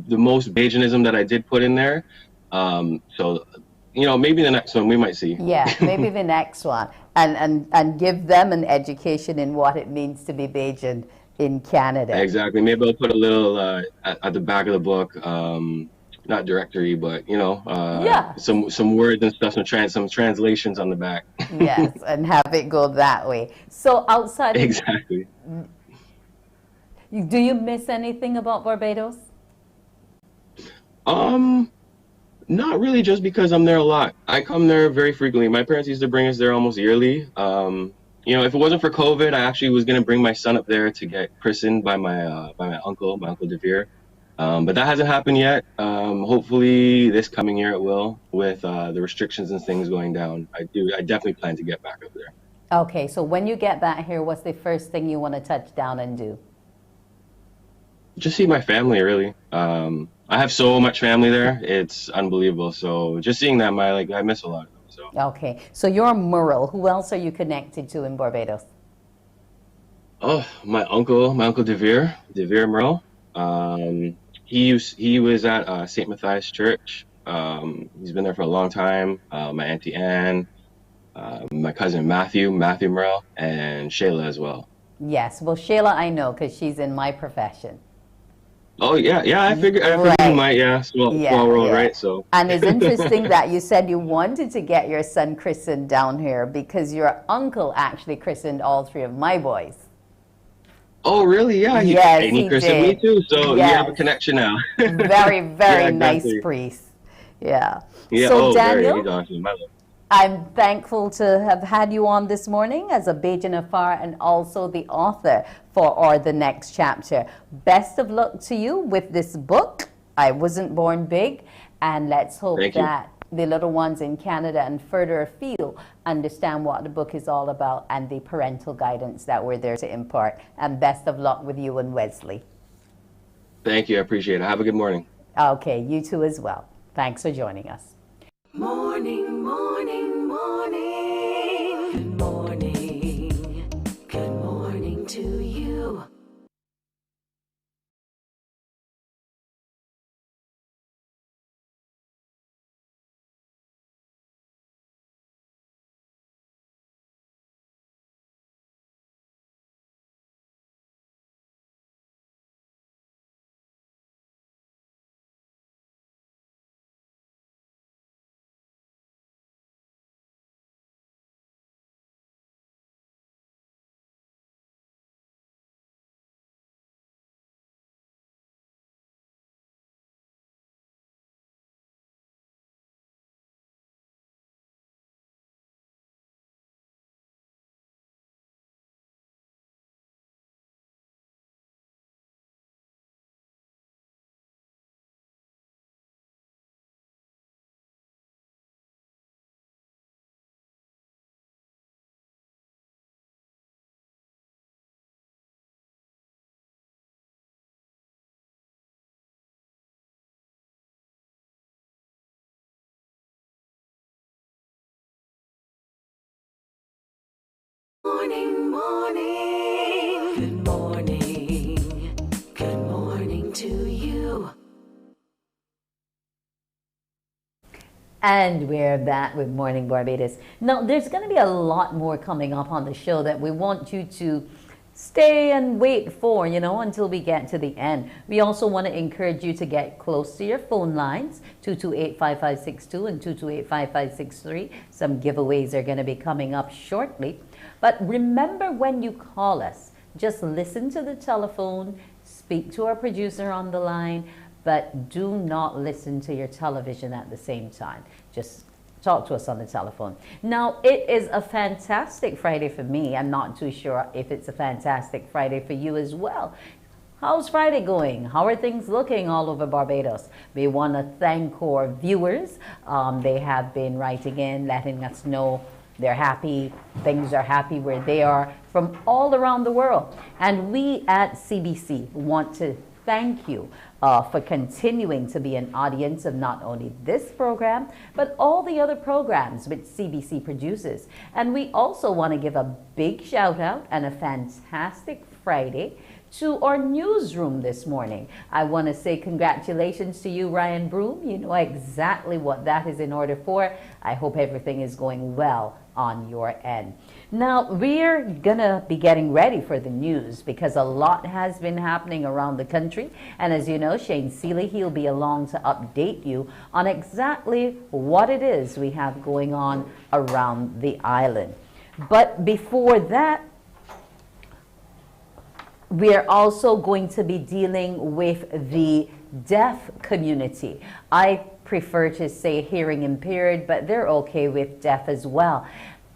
most Bajanism that I did put in there. So maybe the next one we might see. Yeah, maybe the next one, and give them an education in what it means to be Bajan in Canada. Exactly. Maybe I'll put a little at the back of the book. Not directory, but yeah, some words and stuff, some translations on the back. Yes, and have it go that way. So outside of, exactly. Do you miss anything about Barbados? Not really, just because I'm there a lot. I come there very frequently. My parents used to bring us there almost yearly. If it wasn't for COVID, I actually was gonna bring my son up there to get christened by my uncle DeVere. But that hasn't happened yet. Hopefully this coming year it will, with the restrictions and things going down. I definitely plan to get back up there. Okay, so when you get back here, what's the first thing you want to touch down and do? Just see my family, really. I have so much family there. It's unbelievable. So just seeing them, I miss a lot of them. So. Okay, so you're Merle. Who else are you connected to in Barbados? Oh, my uncle DeVere Merle. He was at St. Matthias Church. He's been there for a long time. My Auntie Anne, my cousin Matthew Merle, and Shayla as well. Yes, well, Shayla I know because she's in my profession. Oh yeah, I figured you might, small world, right? So. And it's interesting that you said you wanted to get your son christened down here because your uncle actually christened all three of my boys. Oh really? Yeah. He christened me too. So you have a connection now. Very, very nice priest. Yeah. Yeah. So Daniel, he's awesome. I'm thankful to have had you on this morning as a Bajan Afar and also the author for Or the Next Chapter. Best of luck to you with this book, I Wasn't Born Big, and let's hope that the little ones in Canada and further afield understand what the book is all about and the parental guidance that we're there to impart. And best of luck with you and Wesley. Thank you. I appreciate it. Have a good morning. Okay, you too as well. Thanks for joining us. Morning, morning, morning. Good morning. Good morning to you. Morning, morning. Good morning. Good morning to you. And we're back with Morning Barbados. Now, there's going to be a lot more coming up on the show that we want you to stay and wait for, until we get to the end. We also want to encourage you to get close to your phone lines, 228-5562 and 228-5563. Some giveaways are going to be coming up shortly. But remember, when you call us, just listen to the telephone, speak to our producer on the line, but do not listen to your television at the same time. Just talk to us on the telephone. Now, it is a fantastic Friday for me. I'm not too sure if it's a fantastic Friday for you as well. How's Friday going? How are things looking all over Barbados? We want to thank our viewers. They have been writing in, letting us know they're happy, things are happy where they are from all around the world. And we at CBC want to thank you for continuing to be an audience of not only this program, but all the other programs which CBC produces. And we also want to give a big shout out and a fantastic Friday to our newsroom this morning. I want to say congratulations to you, Ryan Broom. You know exactly what that is in order for. I hope everything is going well on your end. Now, we're gonna be getting ready for the news because a lot has been happening around the country. And as you know, Shane Seeley, he'll be along to update you on exactly what it is we have going on around the island. But before that, we're also going to be dealing with the deaf community. I prefer to say hearing impaired, but they're okay with deaf as well.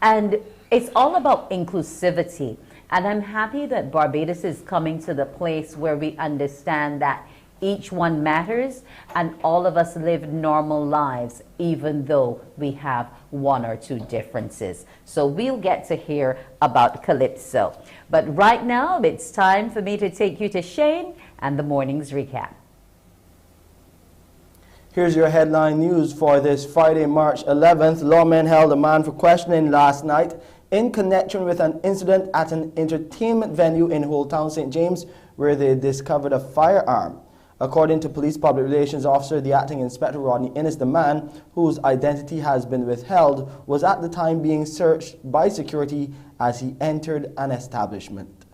And it's all about inclusivity. And I'm happy that Barbados is coming to the place where we understand that each one matters and all of us live normal lives, even though we have one or two differences. So we'll get to hear about Calypso. But right now, it's time for me to take you to Shane and the morning's recap. Here's your headline news for this Friday, March 11th. Lawmen held a man for questioning last night in connection with an incident at an entertainment venue in Old Town, St. James, where they discovered a firearm. According to police public relations officer, the acting inspector Rodney Innes, the man whose identity has been withheld was at the time being searched by security as he entered an establishment.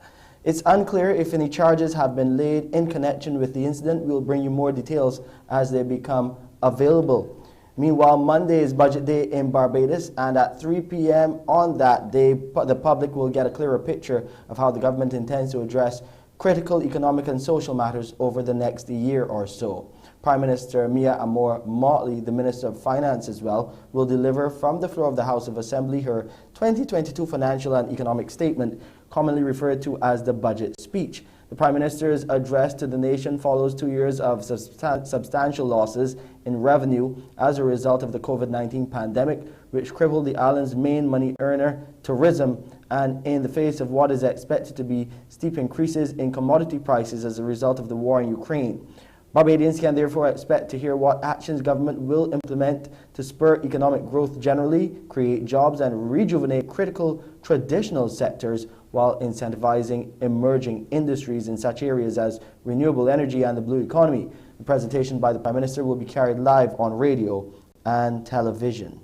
It's unclear if any charges have been laid in connection with the incident. We'll bring you more details as they become available. Meanwhile, Monday is budget day in Barbados, and at 3 p.m. on that day, the public will get a clearer picture of how the government intends to address critical economic and social matters over the next year or so. Prime Minister Mia Amor Motley, the Minister of Finance as well, will deliver from the floor of the House of Assembly her 2022 financial and economic statement, commonly referred to as the budget speech. The Prime Minister's address to the nation follows 2 years of substantial losses in revenue as a result of the COVID-19 pandemic, which crippled the island's main money earner, tourism, and in the face of what is expected to be steep increases in commodity prices as a result of the war in Ukraine. Barbadians can therefore expect to hear what actions government will implement to spur economic growth generally, create jobs, and rejuvenate critical traditional sectors while incentivizing emerging industries in such areas as renewable energy and the blue economy. The presentation by the Prime Minister will be carried live on radio and television.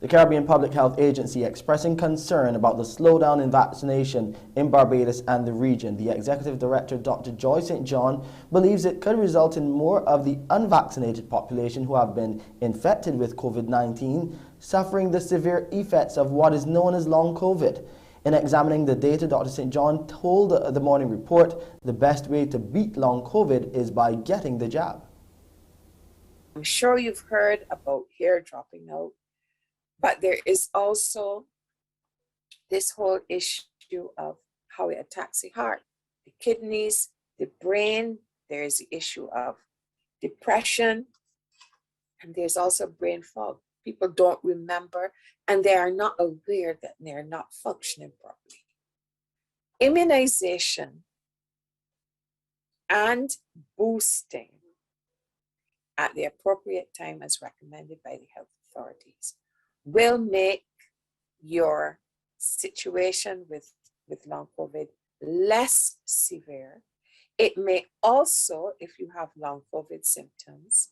The Caribbean Public Health Agency expressing concern about the slowdown in vaccination in Barbados and the region. The Executive Director, Dr. Joy St. John, believes it could result in more of the unvaccinated population who have been infected with COVID-19 suffering the severe effects of what is known as long COVID. In examining the data, Dr. St. John told the Morning Report the best way to beat long COVID is by getting the jab. I'm sure you've heard about hair dropping out, but there is also this whole issue of how it attacks the heart, the kidneys, the brain. There is the issue of depression, and there's also brain fog. People don't remember, and they are not aware that they are not functioning properly. Immunization and boosting at the appropriate time, as recommended by the health authorities, will make your situation with long COVID less severe. It may also, if you have long COVID symptoms,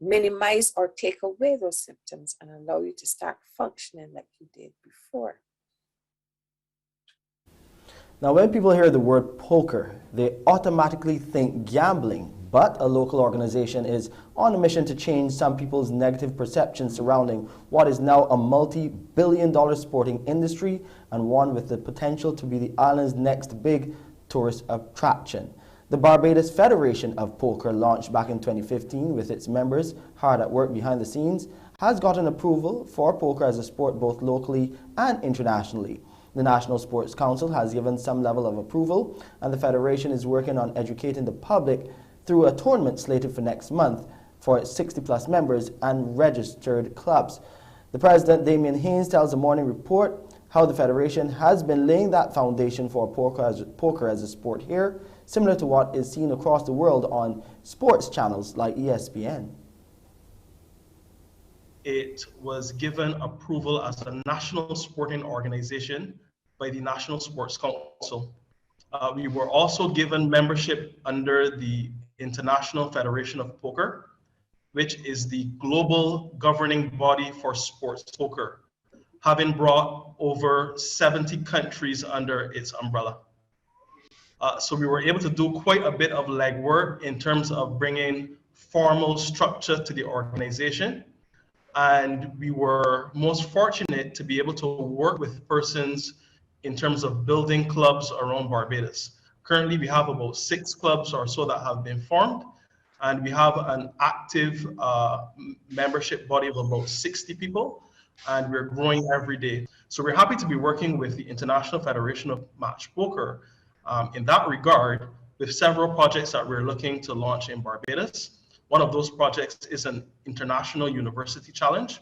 minimize or take away those symptoms and allow you to start functioning like you did before. Now, when people hear the word poker, they automatically think gambling, but a local organization is on a mission to change some people's negative perceptions surrounding what is now a multi-billion-dollar sporting industry and one with the potential to be the island's next big tourist attraction. The Barbados Federation of Poker, launched back in 2015 with its members hard at work behind the scenes, has gotten approval for poker as a sport both locally and internationally. The National Sports Council has given some level of approval, and the Federation is working on educating the public through a tournament slated for next month for its 60-plus members and registered clubs. The President, Damien Haynes, tells the Morning Report how the Federation has been laying that foundation for poker as a sport here, similar to what is seen across the world on sports channels like ESPN. It was given approval as a national sporting organization by the National Sports Council. We were also given membership under the International Federation of Poker, which is the global governing body for sports poker, having brought over 70 countries under its umbrella. So we were able to do quite a bit of legwork in terms of bringing formal structure to the organization. And we were most fortunate to be able to work with persons in terms of building clubs around Barbados. Currently, we have about 6 clubs or so that have been formed, and we have an active membership body of about 60 people, and we're growing every day. So we're happy to be working with the International Federation of Match Poker in that regard, with several projects that we're looking to launch in Barbados. One of those projects is an international university challenge.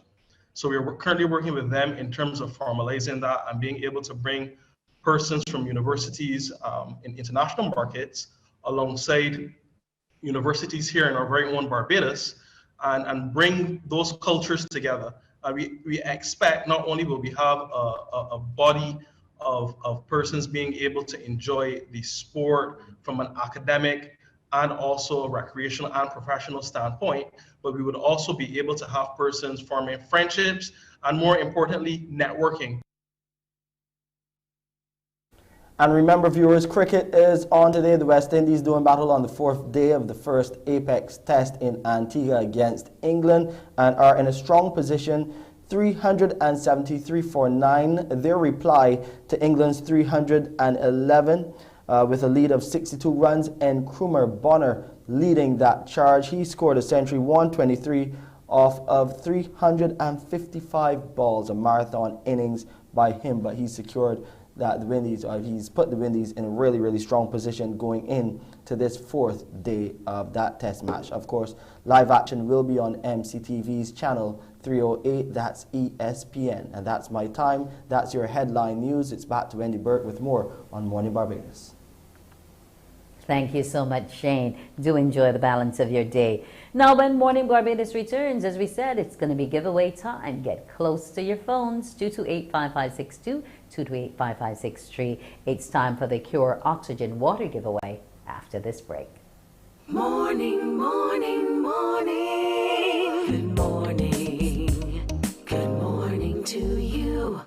So we're currently working with them in terms of formalizing that and being able to bring persons from universities in international markets alongside universities here in our very own Barbados and bring those cultures together. We expect not only will we have a body of persons being able to enjoy the sport from an academic and also recreational and professional standpoint, but we would also be able to have persons forming friendships and, more importantly, networking. And remember, viewers, cricket is on today. The West Indies doing battle on the 4th day of the first Apex test in Antigua against England and are in a strong position, 373 for 9. Their reply to England's 311 with a lead of 62 runs, and Krumer Bonner leading that charge. He scored a century, 123 off of 355 balls, a marathon innings by him, but he secured that the Windies, he's put the Windies in a really, really strong position going in to this 4th day of that test match. Of course, live action will be on MCTV's channel 308, that's ESPN. And that's my time. That's your headline news. It's back to Wendy Burke with more on Morning Barbados. Thank you so much, Shane. Do enjoy the balance of your day. Now, when Morning Barbados returns, as we said, it's going to be giveaway time. Get close to your phones, 228-5562, 228-5563. It's time for the Cure Oxygen Water giveaway after this break. Morning, morning, morning. Good morning. Good morning to you.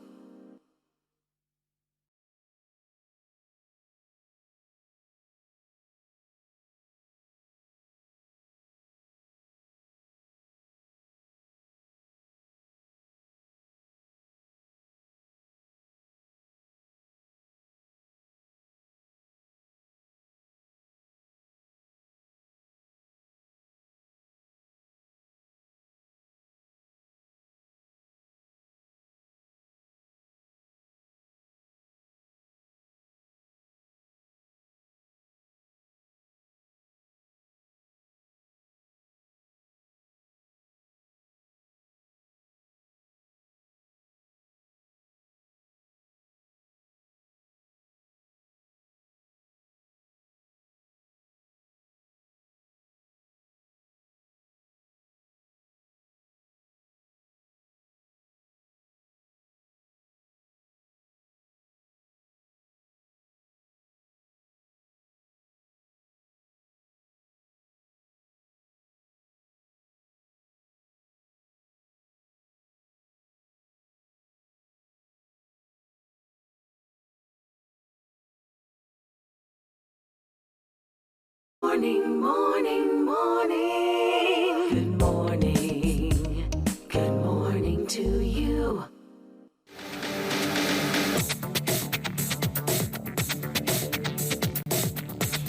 Morning, morning, morning. Good morning. Good morning to you.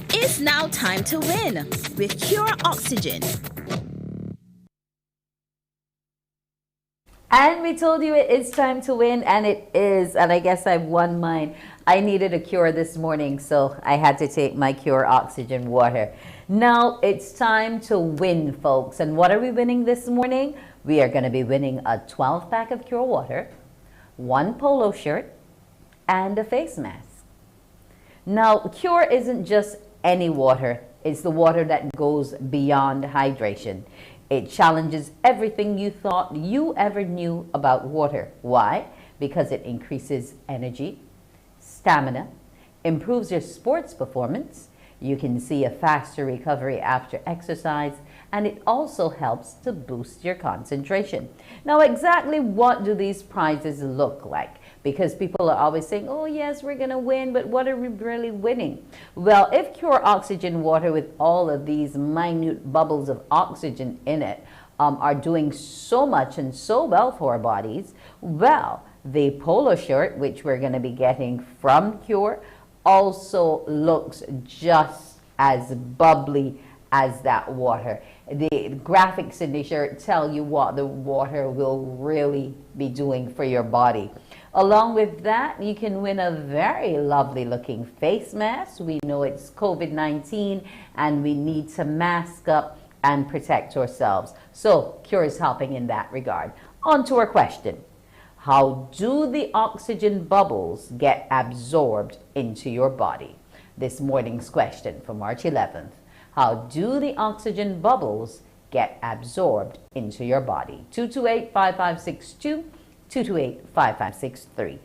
It's now time to win with Cure Oxygen. And we told you it is time to win, and it is. And I guess I've won mine. I needed a cure this morning, so I had to take my Cure Oxygen water. Now it's time to win, folks. And what are we winning this morning? We are going to be winning a 12-pack of Cure water, 1 polo shirt, and a face mask. Now, Cure isn't just any water. It's the water that goes beyond hydration. It challenges everything you thought you ever knew about water. Why? Because it increases energy, stamina, improves your sports performance. You can see a faster recovery after exercise, and it also helps to boost your concentration. Now, exactly what do these prizes look like? Because people are always saying, oh yes, we're going to win, but what are we really winning? Well, if pure oxygen water with all of these minute bubbles of oxygen in it are doing so much and so well for our bodies, well, the polo shirt, which we're going to be getting from Cure, also looks just as bubbly as that water. The graphics in the shirt tell you what the water will really be doing for your body. Along with that, you can win a very lovely looking face mask. We know it's COVID-19 and we need to mask up and protect ourselves. So Cure is helping in that regard. On to our question. How do the oxygen bubbles get absorbed into your body? This morning's question for March 11th. How do the oxygen bubbles get absorbed into your body? 228-5562, 228-5563.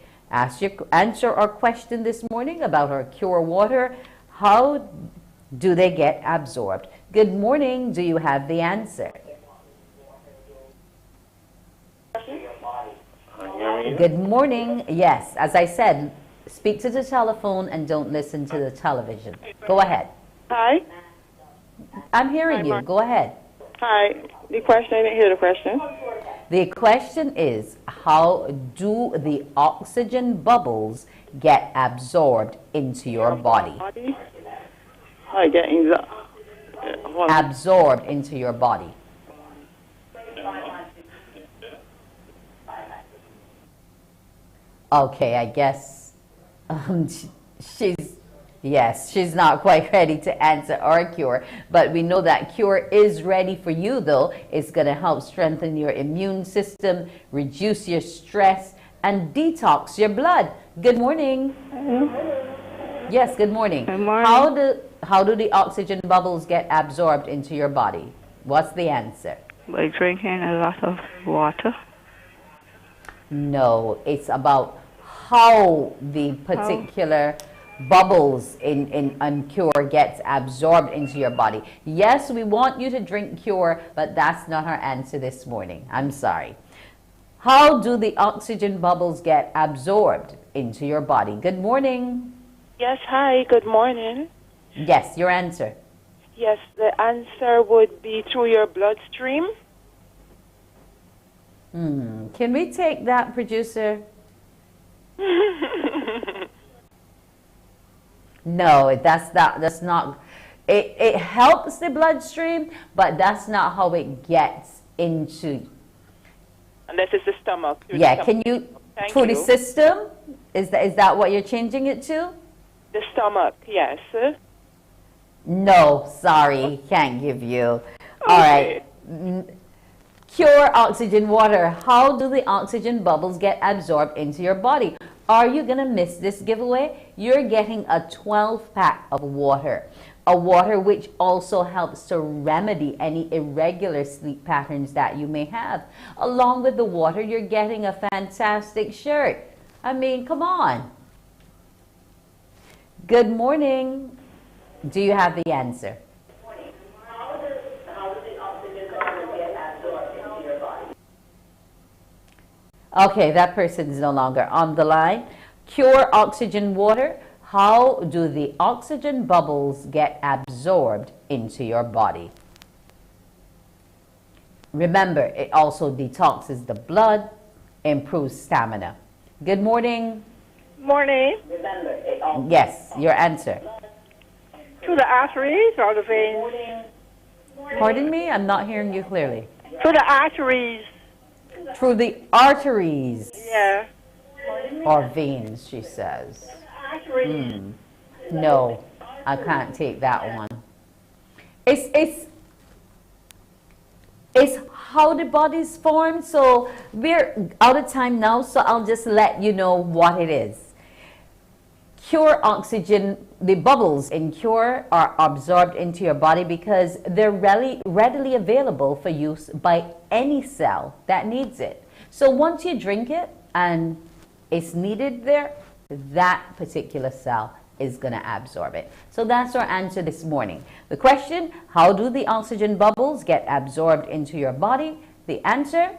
Answer our question this morning about our Cure water. How do they get absorbed? Good morning. Do you have the answer? Good morning. Yes, as I said, speak to the telephone and don't listen to the television. Go ahead. Hi. I'm hearing you. Go ahead. Hi. The question, I didn't hear the question. The question is, how do the oxygen bubbles get absorbed into your body? Hi, getting absorbed into your body. Okay, I guess she's not quite ready to answer our Cure, but we know that Cure is ready for you though. It's going to help strengthen your immune system, reduce your stress, and detox your blood. Good morning. Yes, good morning. Good morning. How do the oxygen bubbles get absorbed into your body? What's the answer? By drinking a lot of water. No, it's about how the particular bubbles in Cure gets absorbed into your body. Yes, we want you to drink Cure, but that's not our answer this morning. I'm sorry. How do the oxygen bubbles get absorbed into your body? Good morning. Yes, hi, good morning. Yes, your answer. Yes, the answer would be through your bloodstream. Can we take that, producer? No, that's not. It helps the bloodstream, but that's not how it gets into. Unless it's the stomach. Yeah, can you through the system? Is that what you're changing it to? The stomach, yes. No, sorry, can't give you. All right. Cure oxygen water. How do the oxygen bubbles get absorbed into your body? Are you going to miss this giveaway? You're getting a 12-pack of water. A water which also helps to remedy any irregular sleep patterns that you may have. Along with the water, you're getting a fantastic shirt. I mean, come on. Good morning. Do you have the answer? Okay, that person is no longer on the line. Cure oxygen water. How do the oxygen bubbles get absorbed into your body? Remember, it also detoxes the blood, improves stamina. Good morning. Morning. Yes, your answer. Through the arteries or the veins? Pardon me? I'm not hearing you clearly. Through the arteries. Through the arteries. Yeah. Or veins, she says. No, I can't take that one. It's how the body's formed. So we're out of time now, so I'll just let you know what it is. Cure oxygen, the bubbles in Cure are absorbed into your body because they're readily available for use by any cell that needs it. So once you drink it and it's needed there, that particular cell is going to absorb it. So that's our answer this morning. The question, how do the oxygen bubbles get absorbed into your body? The answer,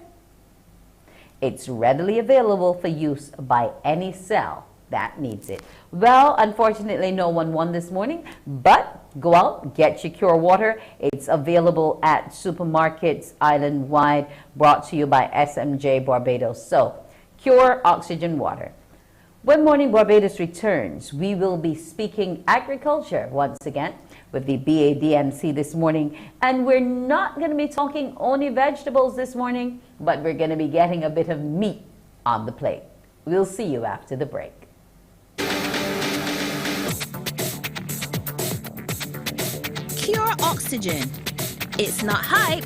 it's readily available for use by any cell that needs it. Well, unfortunately, no one won this morning, but go out, get your Cure water. It's available at supermarkets island-wide, brought to you by SMJ Barbados. So, Cure Oxygen Water. When Morning Barbados returns, we will be speaking agriculture once again with the BADMC this morning. And we're not going to be talking only vegetables this morning, but we're going to be getting a bit of meat on the plate. We'll see you after the break. Cure Oxygen. It's not hype,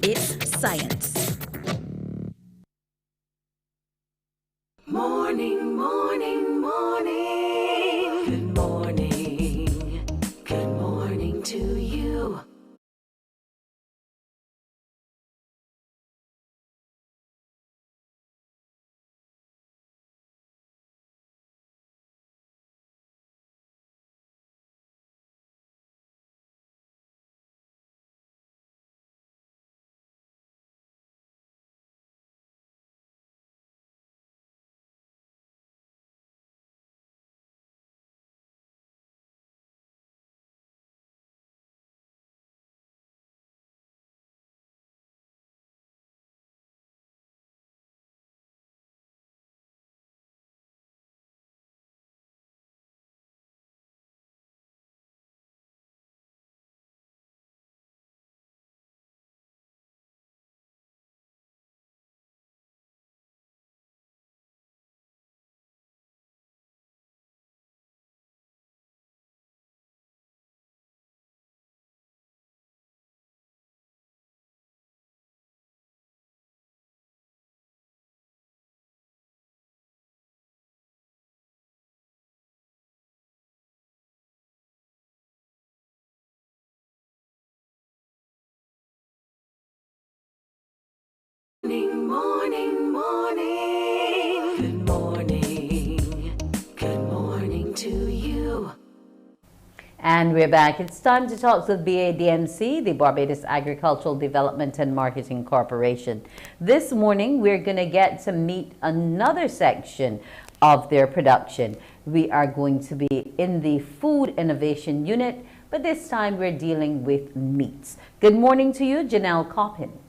it's science. Morning, morning, morning. Good morning. Good morning to you. Morning, morning, morning. Good morning. Good morning to you. And we're back. It's time to talk with BADMC, the Barbados Agricultural Development and Marketing Corporation. This morning, we're going to get to meet another section of their production. We are going to be in the Food Innovation Unit, but this time we're dealing with meats. Good morning to you, Janelle Coppin.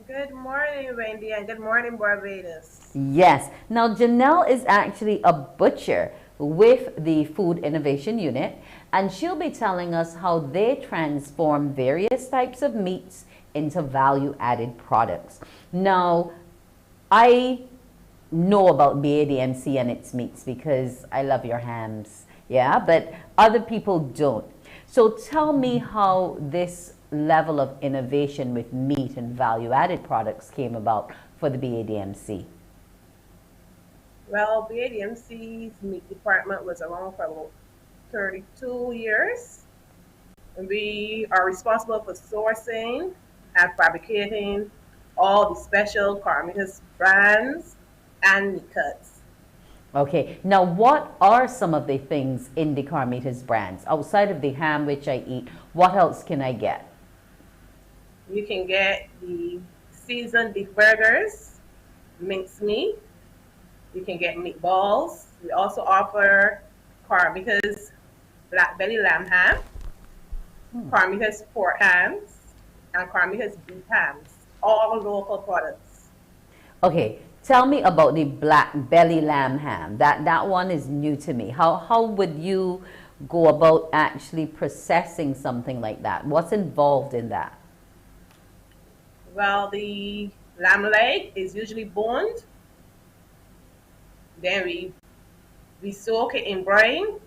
Good morning, Wendy, and good morning, Barbados. Yes. Now, Janelle is actually a butcher with the Food Innovation Unit, and she'll be telling us how they transform various types of meats into value-added products. Now, I know about BADMC and its meats because I love your hams, yeah, but other people don't. So tell me how this level of innovation with meat and value-added products came about for the BADMC. Well, BADMC's meat department was around for about 32 years. We are responsible for sourcing and fabricating all the special Carmitas brands and meat cuts. Okay, now what are some of the things in the Carmitas brands? Outside of the ham, which I eat, what else can I get? You can get the seasoned beef burgers, minced meat. You can get meatballs. We also offer Carmitas black belly lamb ham, Carmitas pork hams, and Carmitas beef hams, all local products. Okay, tell me about the black belly lamb ham. That one is new to me. How would you go about actually processing something like that? What's involved in that? Well, the lamb leg is usually boned. Then we soak it in brine,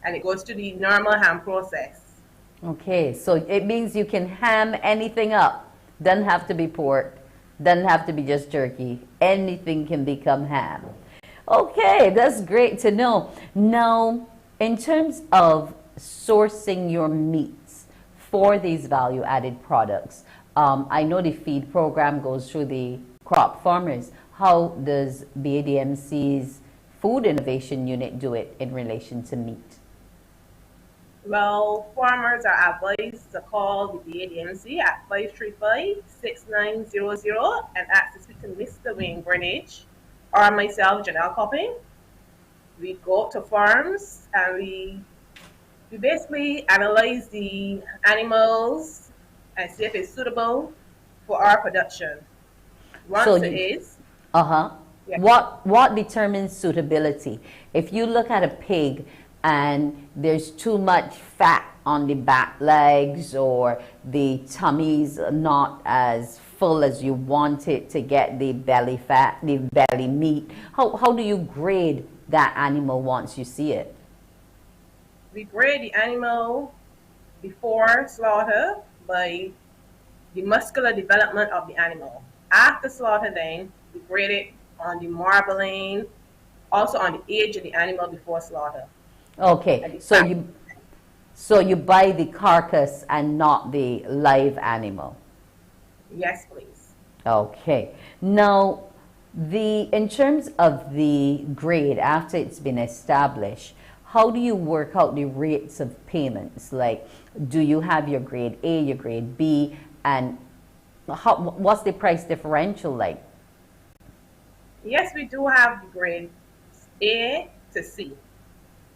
and it goes to the normal ham process. Okay, so it means you can ham anything up. Doesn't have to be pork, doesn't have to be just jerky. Anything can become ham. Okay, that's great to know. Now, in terms of sourcing your meats for these value-added products, I know the feed program goes through the crop farmers. How does BADMC's Food Innovation Unit do it in relation to meat? Well, farmers are advised to call the BADMC at 535-6900 and ask to speak to Mr. Wayne Greenwich or myself, Janelle Copping. We go to farms and we basically analyze the animals and see if it's suitable for our production. Once it is, yeah. What determines suitability? If you look at a pig and there's too much fat on the back legs or the tummy's not as full as you want it to get the belly fat, the belly meat, how do you grade that animal once you see it? We grade the animal before slaughter by the muscular development of the animal. After slaughter, then we grade it on the marbling, also on the age of the animal before slaughter. Okay, so you buy the carcass and not the live animal. Yes, please. Okay. Now, in terms of the grade after it's been established, how do you work out the rates of payments? Like, do you have your grade A, your grade B, and what's the price differential like? Yes, we do have the grade A to C.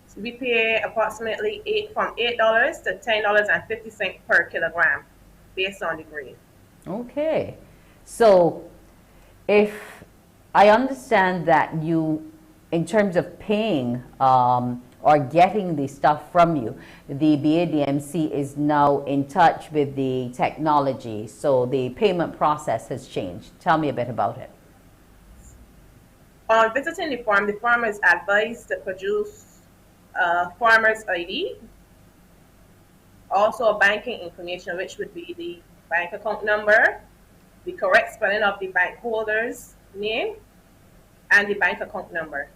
So we pay approximately from $8 to $10.50 per kilogram based on the grade. Okay. So if I understand that you, in terms of paying or getting the stuff from you, the BADMC is now in touch with the technology. So the payment process has changed. Tell me a bit about it. On visiting the farmer is advised to produce farmer's ID, also banking information, which would be the bank account number, the correct spelling of the bank holder's name, and the bank account number.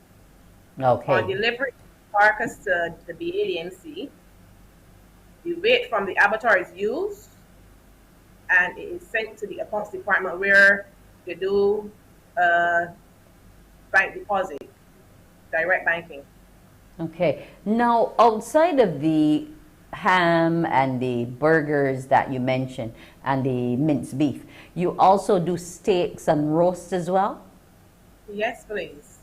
Okay. On delivery carcass to the BADMC, the weight from the abattoir is used, and it is sent to the accounts department where they do bank deposit, direct banking. Okay. Now, outside of the ham and the burgers that you mentioned and the minced beef, you also do steaks and roasts as well? Yes, please.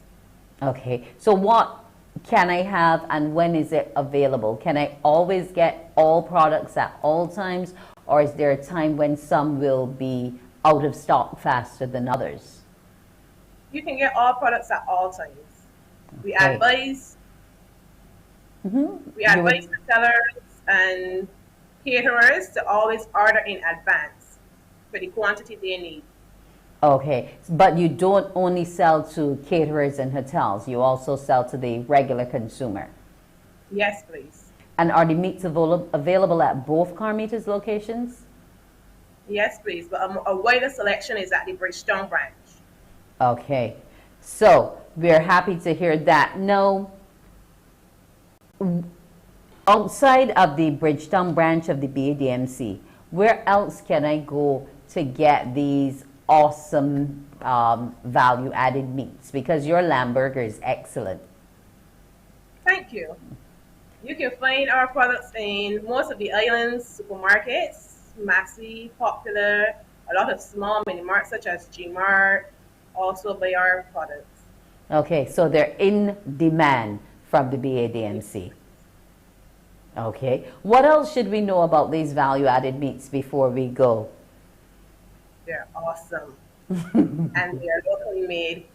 Okay. So what can I have and when is it available? Can I always get all products at all times, or is there a time when some will be out of stock faster than others? You can get all products at all times. We advise the sellers and caterers to always order in advance for the quantity they need. Okay, but you don't only sell to caterers and hotels, you also sell to the regular consumer? Yes, please. And are the meats available at both Carmita's locations? Yes, please, but a wider selection is at the Bridgetown branch. Okay, so we're happy to hear that. Now, outside of the Bridgetown branch of the BADMC, where else can I go to get these awesome value-added meats? Because your lamb burger is excellent. Thank you. You can find our products in most of the island's supermarkets, Maxi, Popular, a lot of small mini-marts such as G-Mart, also buy our products. Okay, so they're in demand from the BADMC. Okay, what else should we know about these value-added meats before we go? They're awesome. And they are locally made.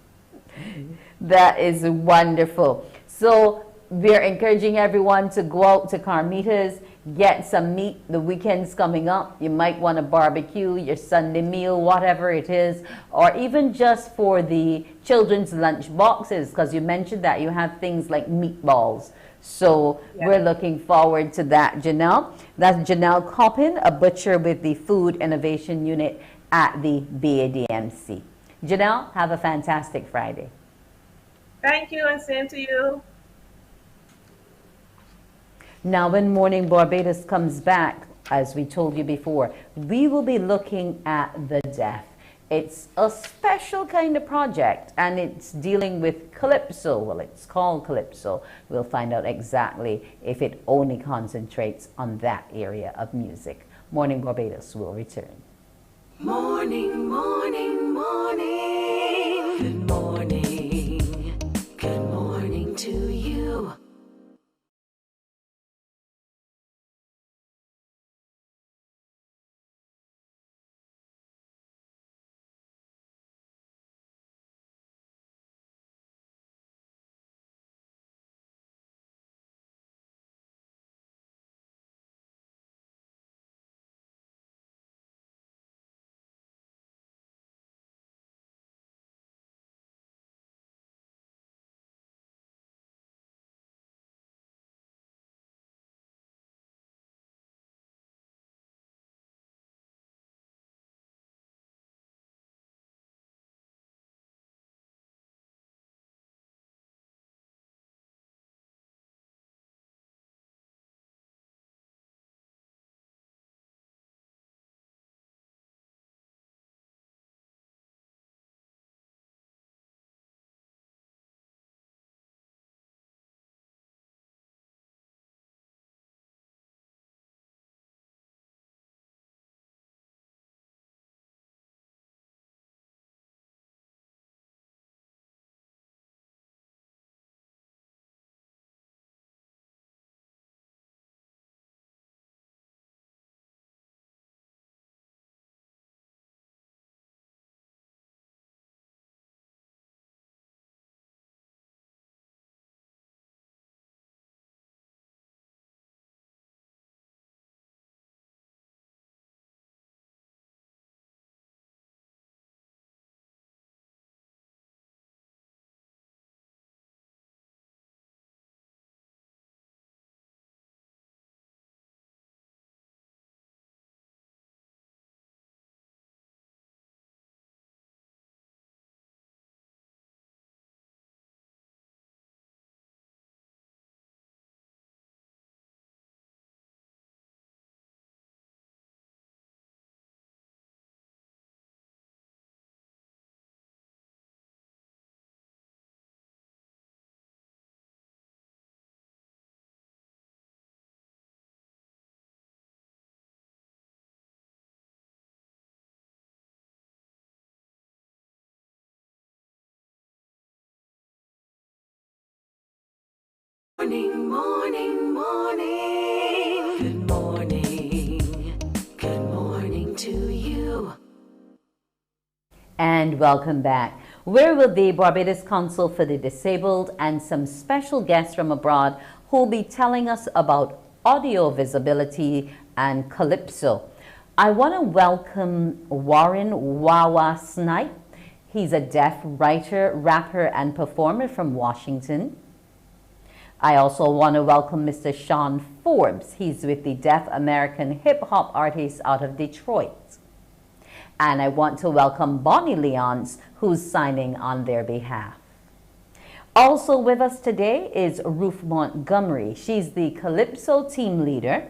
That is wonderful. So we're encouraging everyone to go out to Carmita's, get some meat. The weekend's coming up. You might want to barbecue your Sunday meal, whatever it is, or even just for the children's lunch boxes, because you mentioned that you have things like meatballs. So we're looking forward to that, Janelle. That's Janelle Coppin, a butcher with the Food Innovation Unit at the BADMC. Janelle, have a fantastic Friday. Thank you, and same to you. Now, when Morning Barbados comes back, as we told you before, we will be looking at the deaf. It's a special kind of project, and it's dealing with calypso. Well, it's called calypso. We'll find out exactly if it only concentrates on that area of music. Morning Barbados will return. Morning, morning, morning. Good morning. Good morning to you. Morning, morning, morning. Good morning. Good morning to you. And welcome back. We're with the Barbados Council for the Disabled and some special guests from abroad who will be telling us about audio visibility and calypso. I want to welcome Warren Wawa Snipe. He's a deaf writer, rapper, and performer from Washington. I also want to welcome Mr. Sean Forbes. He's with the Deaf American Hip Hop Artists out of Detroit. And I want to welcome Bonnie Leons, who's signing on their behalf. Also with us today is Ruth Montgomery. She's the Calypso team leader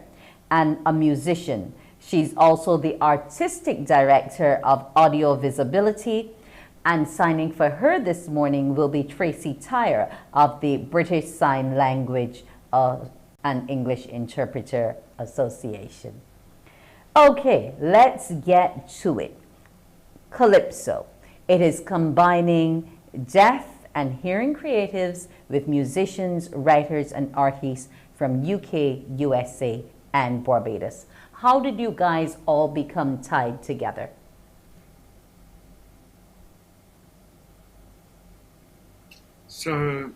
and a musician. She's also the artistic director of Audio Visibility. And signing for her this morning will be Tracy Tyre of the British Sign Language and English Interpreter Association. Okay, let's get to it. Calypso. It is combining deaf and hearing creatives with musicians, writers, and artists from UK, USA, and Barbados. How did you guys all become tied together? So,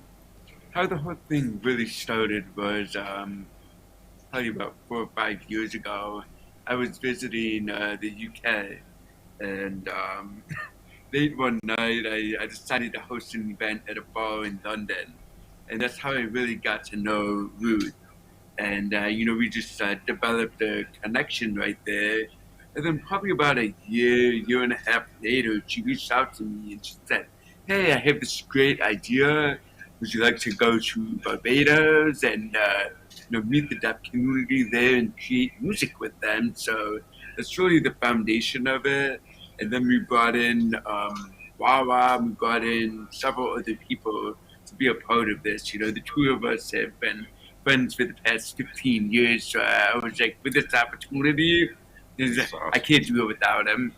how the whole thing really started was probably about 4 or 5 years ago. I was visiting the UK, and late one night I decided to host an event at a bar in London, and that's how I really got to know Ruth. And we just developed a connection right there. And then probably about a year and a half later, she reached out to me and she said, hey, I have this great idea. Would you like to go to Barbados and meet the deaf community there and create music with them? So that's really the foundation of it. And then we brought in Wawa, we brought in several other people to be a part of this. The two of us have been friends for the past 15 years. So I was like, with this opportunity, I can't do it without him.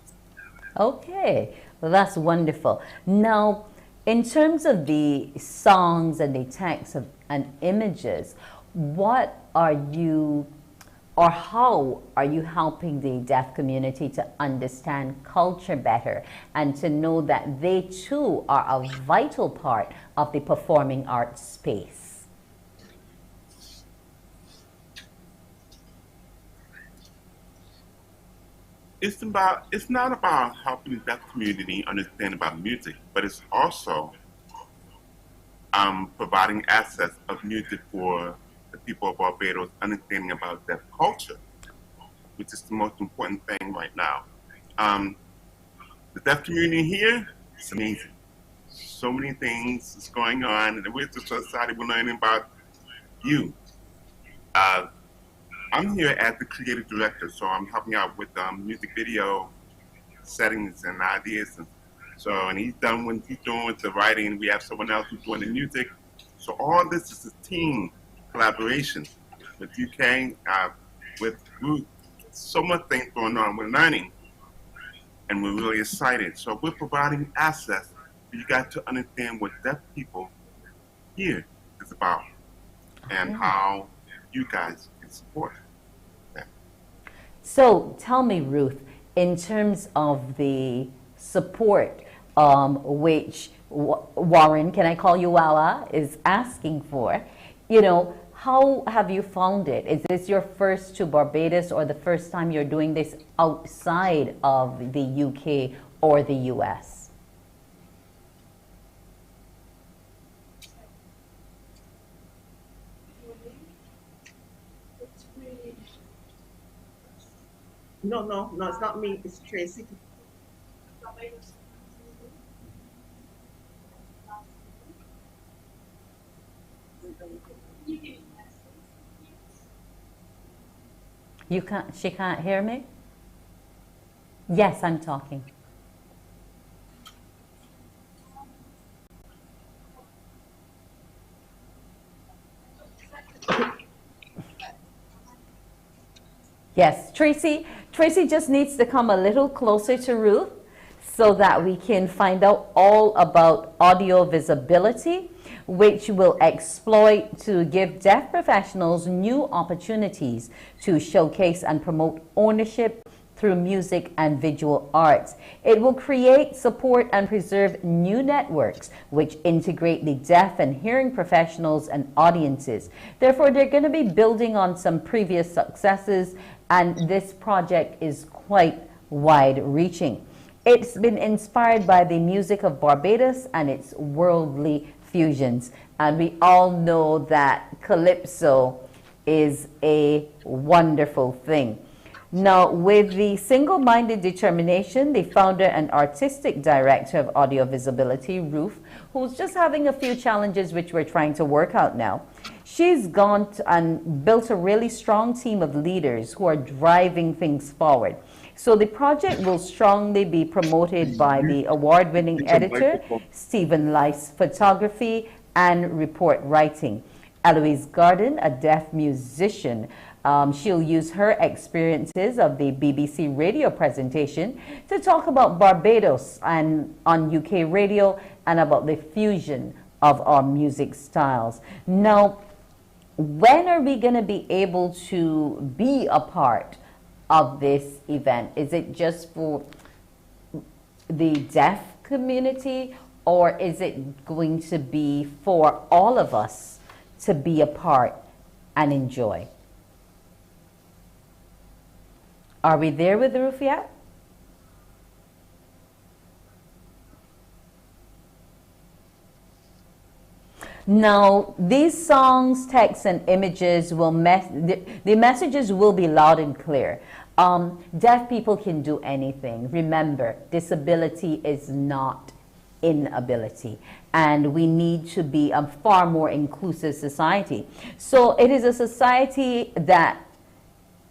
Okay, well, that's wonderful. Now, in terms of the songs and the text and images, what are you, or how are you helping the deaf community to understand culture better and to know that they too are a vital part of the performing arts space? It's not about helping the deaf community understand about music, but it's also providing access of music for the people of Barbados understanding about deaf culture, which is the most important thing right now. The deaf community here is amazing. So many things is going on, and we're just so excited we're learning about you. I'm here as the creative director, so I'm helping out with music video settings and ideas. And he's done what he's doing with the writing. We have someone else who's doing the music. So all this is a team collaboration with UK, with Ruth. So much things going on. We're learning, and we're really excited. So we're providing access for you guys to understand what deaf people here is about and how you guys can support them. So tell me, Ruth, in terms of the support which Warren, can I call you Wawa, is asking for, how have you found it? Is this your first to Barbados or the first time you're doing this outside of the UK or the US? No, it's not me. It's Tracy. She can't hear me? Yes, I'm talking. Yes, Tracy just needs to come a little closer to Ruth so that we can find out all about audio visibility, which will exploit to give deaf professionals new opportunities to showcase and promote ownership through music and visual arts. It will create, support, and preserve new networks which integrate the deaf and hearing professionals and audiences. Therefore, they're going to be building on some previous successes, and this project is quite wide-reaching. It's been inspired by the music of Barbados and its worldly fusions. And we all know that calypso is a wonderful thing. Now, with the single-minded determination, the founder and artistic director of Audio Visibility, Ruth, who's just having a few challenges which we're trying to work out now, she's gone and built a really strong team of leaders who are driving things forward. So the project will strongly be promoted by the award-winning editor, Stephen Lice Photography and Report Writing. Eloise Garden, a deaf musician, she'll use her experiences of the BBC radio presentation to talk about Barbados and on UK radio and about the fusion of our music styles. Now, when are we going to be able to be a part of this event? Is it just for the deaf community, or is it going to be for all of us to be a part and enjoy? Are we there with Ruth yet? Now, these songs, texts, and images will the messages will be loud and clear. Deaf people can do anything. Remember, disability is not inability, and we need to be a far more inclusive society. So it is a society that,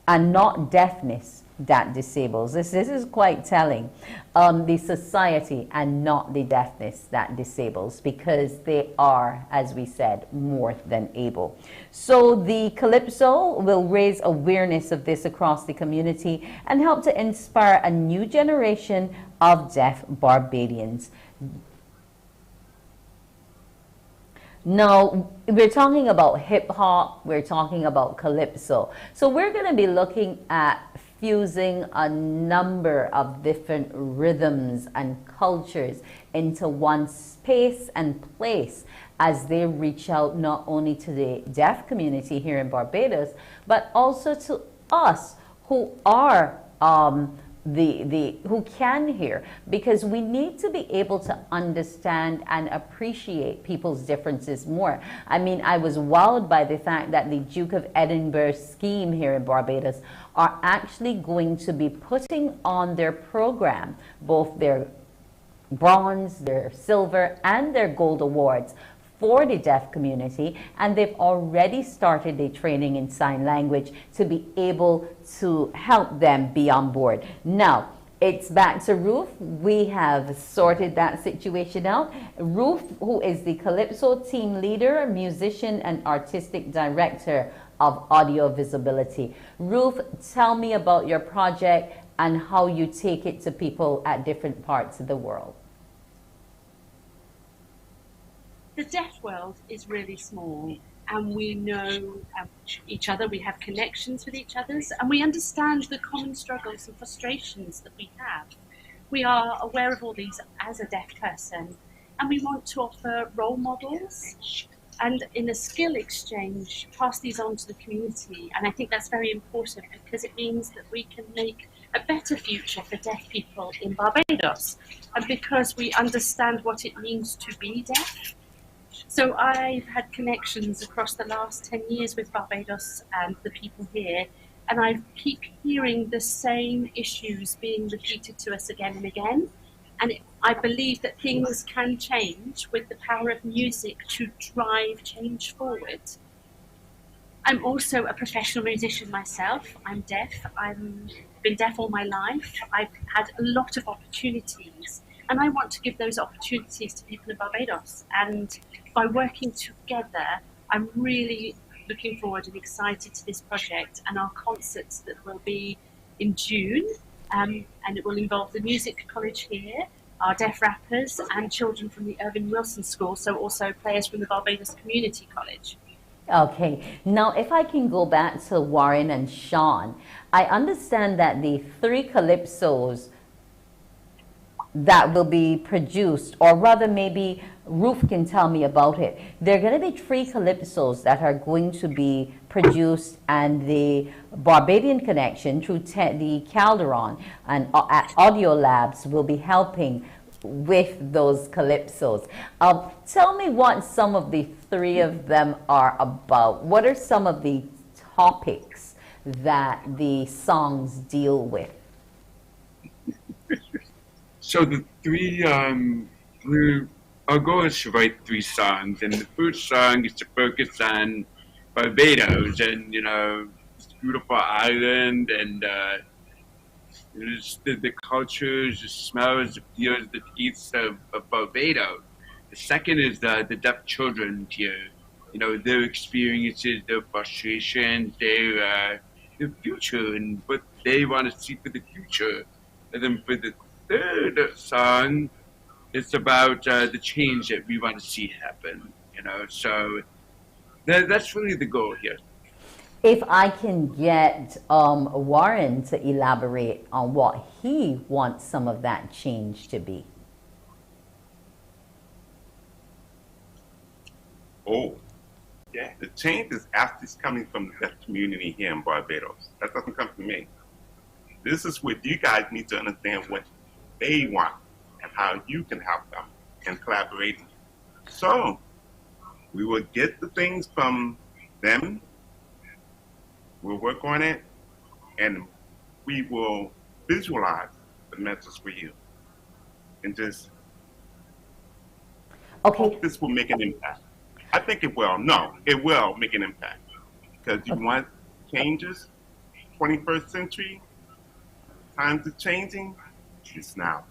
and not deafness, that disables. This is quite telling. The society and not the deafness that disables, because they are, as we said, more than able. So the Calypso will raise awareness of this across the community and help to inspire a new generation of deaf Barbadians. Now, we're talking about hip hop, we're talking about Calypso. So we're going to be looking at fusing a number of different rhythms and cultures into one space and place as they reach out not only to the deaf community here in Barbados, but also to us who are who can hear, because we need to be able to understand and appreciate people's differences more. I mean, I was wowed by the fact that the Duke of Edinburgh scheme here in Barbados are actually going to be putting on their program both their bronze, their silver, and their gold awards for the deaf community, and they've already started the training in sign language to be able to help them be on board. Now, it's back to Ruth. We have sorted that situation out. Ruth, who is the Calypso team leader, musician, and artistic director of Audio Visibility. Ruth, tell me about your project and how you take it to people at different parts of the world. The deaf world is really small, and we know each other, we have connections with each other, and we understand the common struggles and frustrations that we have. We are aware of all these as a deaf person, and we want to offer role models and, in a skill exchange, pass these on to the community. And I think that's very important, because it means that we can make a better future for deaf people in Barbados, and because we understand what it means to be deaf. So I've had connections across the last 10 years with Barbados and the people here, and I keep hearing the same issues being repeated to us again and again. And I believe that things can change with the power of music to drive change forward. I'm also a professional musician myself. I'm deaf. I've been deaf all my life. I've had a lot of opportunities, and I want to give those opportunities to people in Barbados. And by working together, I'm really looking forward and excited to this project and our concerts that will be in June. And it will involve the music college here, our deaf rappers, and children from the Irving Wilson School, so also players from the Barbados Community College. Okay, now if I can go back to Warren and Sean, I understand that the 3 Calypsos that will be produced, or rather maybe Ruth can tell me about it. There are going to be 3 Calypsos that are going to be produced, and the Barbadian Connection through the Calderon and at Audio Labs will be helping with those Calypsos. Tell me what some of the 3 of them are about. What are some of the topics that the songs deal with? So the 3, our goal is to write 3 songs, and the first song is to focus on Barbados and, you know, this beautiful island, and the cultures, the smells, the feels, the tastes of Barbados. The second is the deaf children here, you know, their experiences, their frustrations, their future, and what they want to see for the future. And then for the third song, it's about the change that we want to see happen, you know. So that's really the goal here. If I can get Warren to elaborate on what he wants some of that change to be. Oh, yeah. The change is actually coming from the deaf community here in Barbados. That doesn't come from me. This is what you guys need to understand what they want and how you can help them in collaborating. So we will get the things from them, we'll work on it, and we will visualize the message for you. And just hope this will make an impact. I think it will. No, it will make an impact. Because you want changes, 21st century, times are changing, it's now.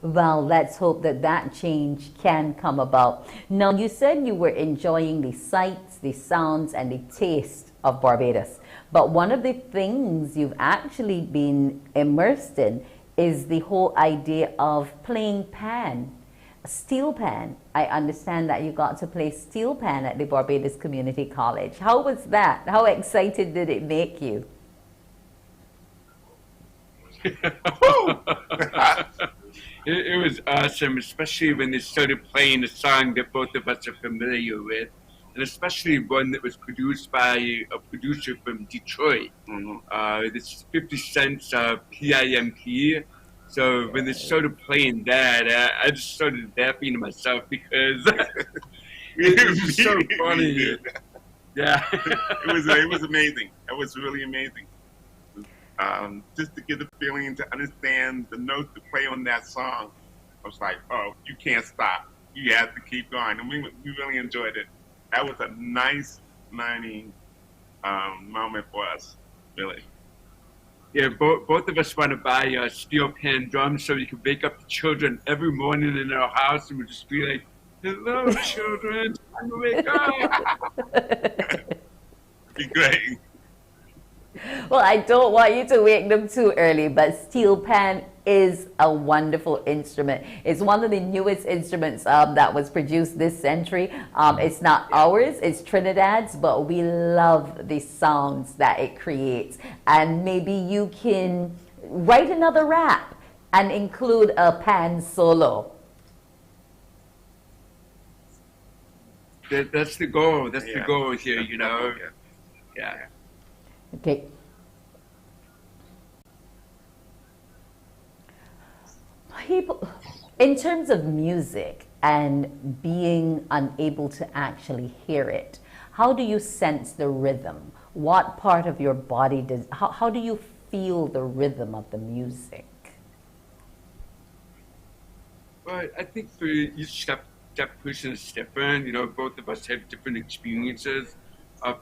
Well, let's hope that that change can come about. Now, you said you were enjoying the sights, the sounds, and the taste of Barbados. But one of the things you've actually been immersed in is the whole idea of playing pan, steel pan. I understand that you got to play steel pan at the Barbados Community College. How was that? How excited did it make you? It was awesome, especially when they started playing a song that both of us are familiar with, and especially one that was produced by a producer from Detroit. This is 50 Cent's PIMP. So when they started playing that, I just started laughing to myself because it was so funny. Yeah, it was amazing. It was really amazing. Just to get the feeling, to understand the notes to play on that song, I was like, oh, you can't stop. You have to keep going. And we really enjoyed it. That was a nice learning moment for us, really. Yeah, both of us want to buy steel pan drums so we can wake up the children every morning in our house and we'll just be like, hello, children, time to wake up. Be great. Well, I don't want you to wake them too early, but steel pan is a wonderful instrument. It's one of the newest instruments that was produced this century. It's not ours, it's Trinidad's, but we love the sounds that it creates. And maybe you can write another rap and include a pan solo. That's the goal. That's the goal here, you know. Yeah. Okay. People, in terms of music and being unable to actually hear it, how do you sense the rhythm? What part of your body does, how do you feel the rhythm of the music? Well, I think for each person is different. You know, both of us have different experiences.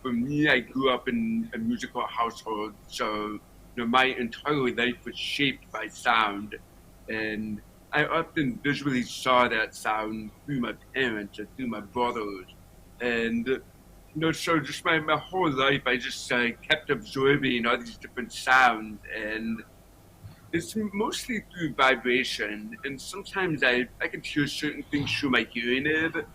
For me, I grew up in a musical household, so my entire life was shaped by sound, and I often visually saw that sound through my parents or through my brothers, and so just my whole life I just kept absorbing all these different sounds, and it's mostly through vibration, and sometimes I can hear certain things through my hearing aid.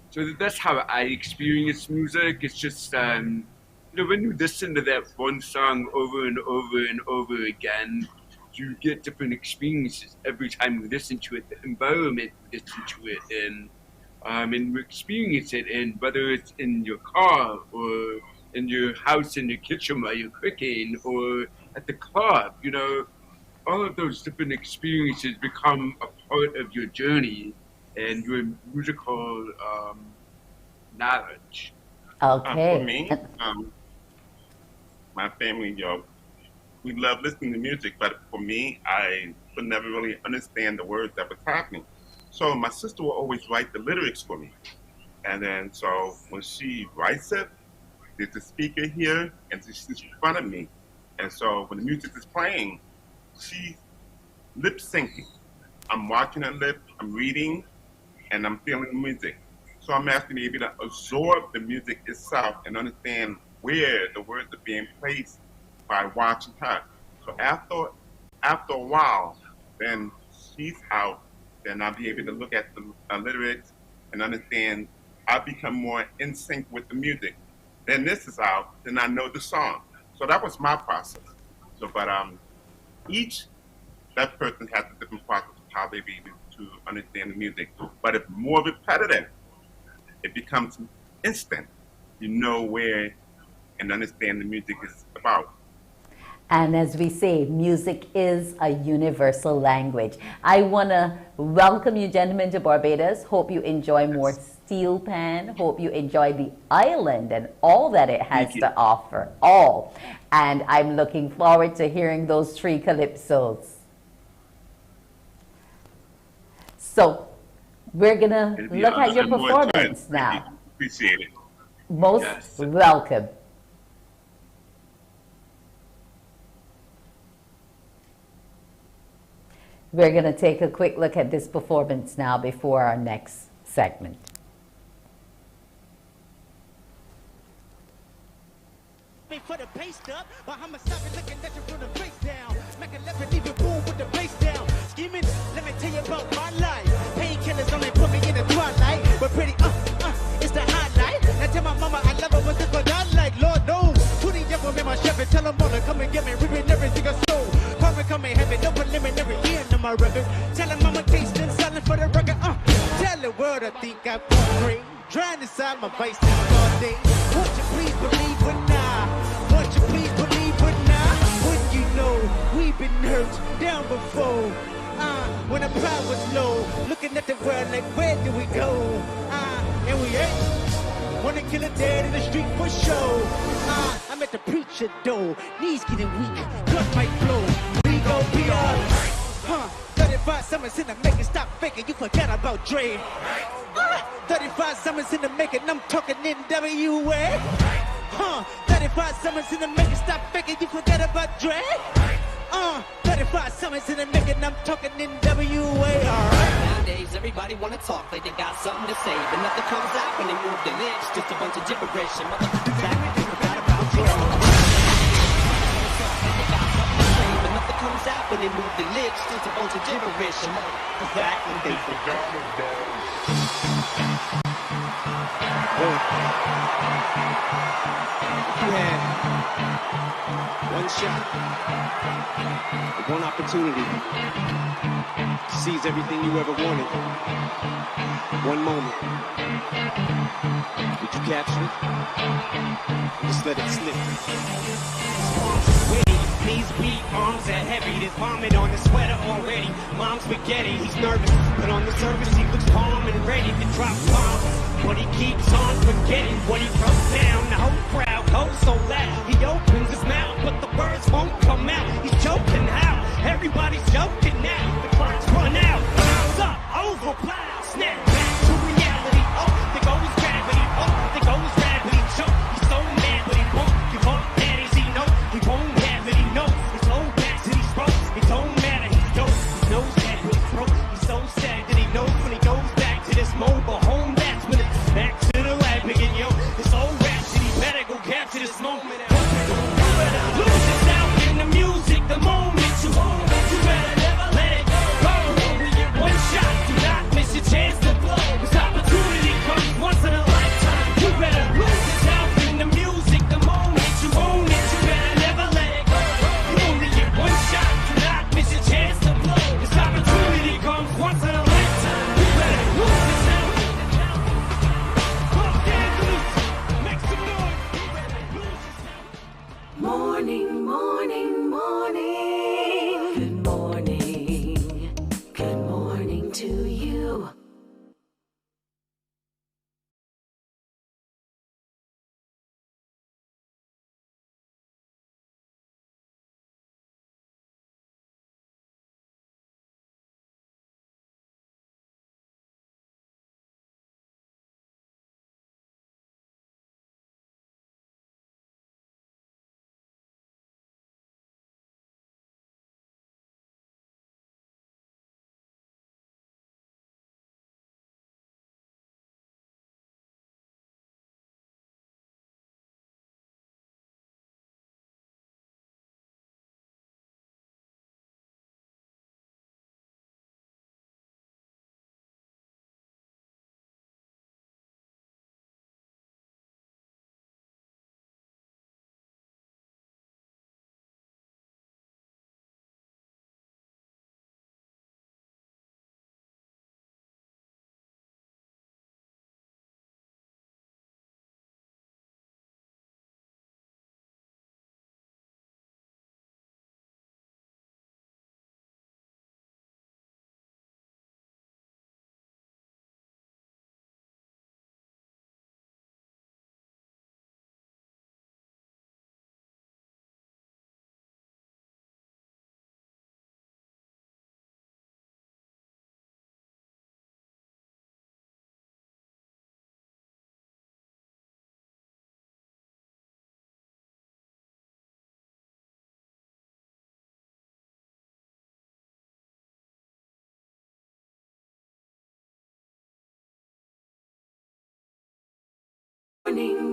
So that's how I experience music. It's just, when you listen to that one song over and over and over again, you get different experiences every time you listen to it, the environment you listen to it in, and you experience it in, whether it's in your car or in your house, in your kitchen while you're cooking, or at the club, all of those different experiences become a part of your journey and your musical knowledge. Okay. For me, my family, we love listening to music, but for me, I would never really understand the words that was happening. So my sister will always write the lyrics for me. And then, so when she writes it, there's a speaker here, and she's in front of me. And so when the music is playing, she's lip syncing. I'm watching her lip, I'm reading, and I'm feeling the music. So I'm asking to be able to absorb the music itself and understand where the words are being placed by watching her. So after a while, then she's out, then I'll be able to look at the lyrics and understand. I become more in sync with the music. Then this is out, then I know the song. So that was my process. So, but that person has a different process of how they be able to understand the music. But if more repetitive, it becomes instant. You know where and understand the music is about. And as we say, music is a universal language. I want to welcome you gentlemen to Barbados. Hope you enjoy more steel pan. Hope you enjoy the island and all that it has to offer. All. And I'm looking forward to hearing those 3 calypsos. So we're going to look at your performance now. Appreciate it. Most welcome. We're going to take a quick look at this performance now before our next segment. For the bass up, but I'm a savage looking at you from the face down. Make a left and even boom with the bass down. Scheming, let me tell you about my life. Painkillers only put me in the twilight, but pretty it's the highlight. I tell my mama I love her, but this what I like. Lord knows, put the devil in my chef and tell them all to come and get me, ripping everything I stole. Come and come and have it, no preliminary end of my record. Tell them I'm a tasting, selling for the record. Tell the world I think I'm great. Trying to side my vices all day. Won't you please believe it now? Won't you please believe it now? Wouldn't you know we've been hurt down before? When the pride was low, looking at the world like where do we go? And we ain't wanna kill a dead in the street for show. I'm at the preacher door, knees getting weak, gun might blow. We gon' be alright. 35 summers in the making, stop faking, you forgot about Dre. 35 summers in the making, I'm talking NWA. 35 summers in the making, stop faking, you forgot about Dre. 35 summers in the making, I'm talking NWA. Nowadays, everybody wanna talk like they got something to say, but nothing comes out when they move their lips. Just a bunch of gibberish and motherfuckers forgot about Dre. But nothing comes out when they move their lips. Just a bunch of gibberish and motherfuckers act like they forgot about You had one shot, one opportunity to seize everything you ever wanted. One moment. Did you capture it? Just let it slip. Knees weak, arms are heavy. There's vomit on the sweater already. Mom's spaghetti, he's nervous, but on the surface he looks calm and ready to drop bombs. But he keeps on forgetting what he wrote down. The whole crowd goes so loud. He opens his mouth, but the words won't come out. He's joking how? Everybody's joking now. The clock's run out. Time's up, over, plow, snap back to reality. Oh, there goes gravity. Oh, there goes gravity. Choke. He's so mad, but he won't give up. That is he knows he won't have it. He knows his whole back to these ropes. It don't matter. He's dope. He knows that when he's broke. He's so sad that he knows when he goes back to this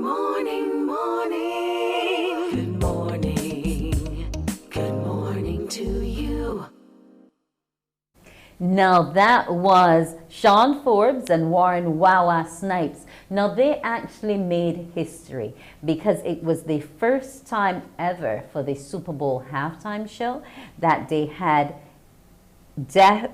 morning, morning. Good morning. Good morning to you. Now that was Sean Forbes and Warren Wawa Snipes. Now they actually made history because it was the first time ever for the Super Bowl halftime show that they had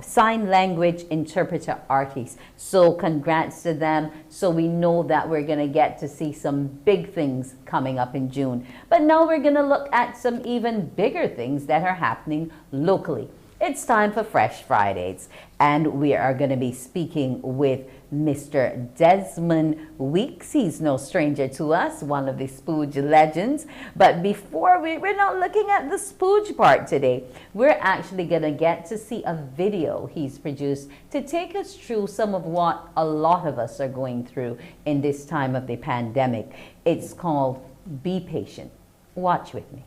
sign language interpreter artists. So congrats to them. So we know that we're going to get to see some big things coming up in June. But now we're going to look at some even bigger things that are happening locally. It's time for Fresh Fridays, and we are going to be speaking with Mr. Desmond Weeks. He's no stranger to us, one of the Spooge legends. But before we're not looking at the Spooge part today. We're actually going to get to see a video he's produced to take us through some of what a lot of us are going through in this time of the pandemic. It's called Be Patient. Watch with me.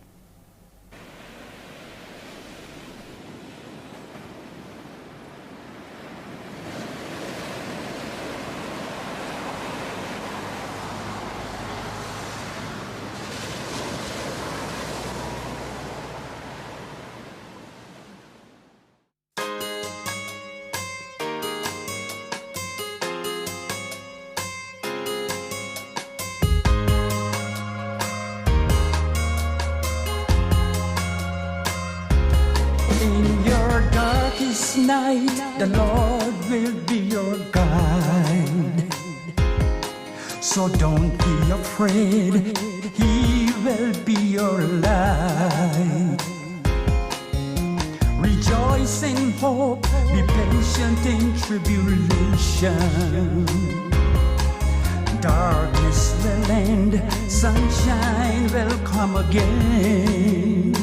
Night, the Lord will be your guide. So don't be afraid, He will be your light. Rejoice in hope, be patient in tribulation. Darkness will end, sunshine will come again.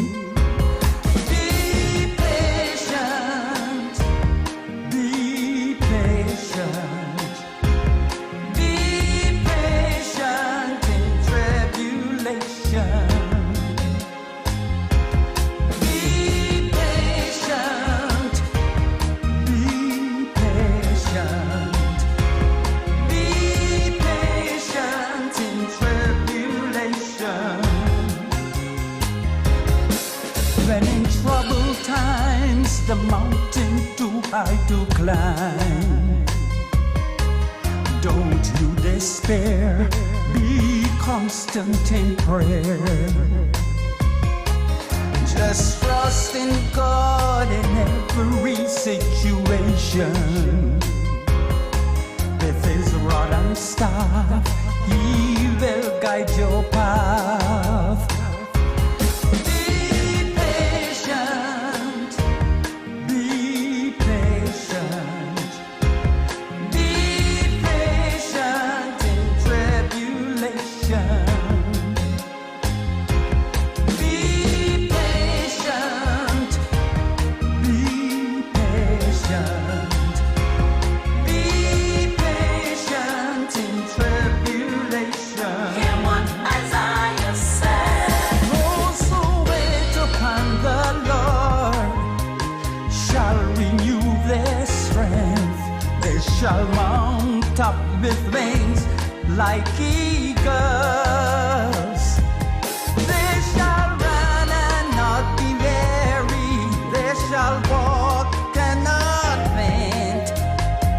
The mountain too high to climb. Don't you despair, be constant in prayer. Just trust in God in every situation. With His rod and staff, He will guide your path. Shall mount up with wings like eagles. They shall run and not be weary. They shall walk and not faint.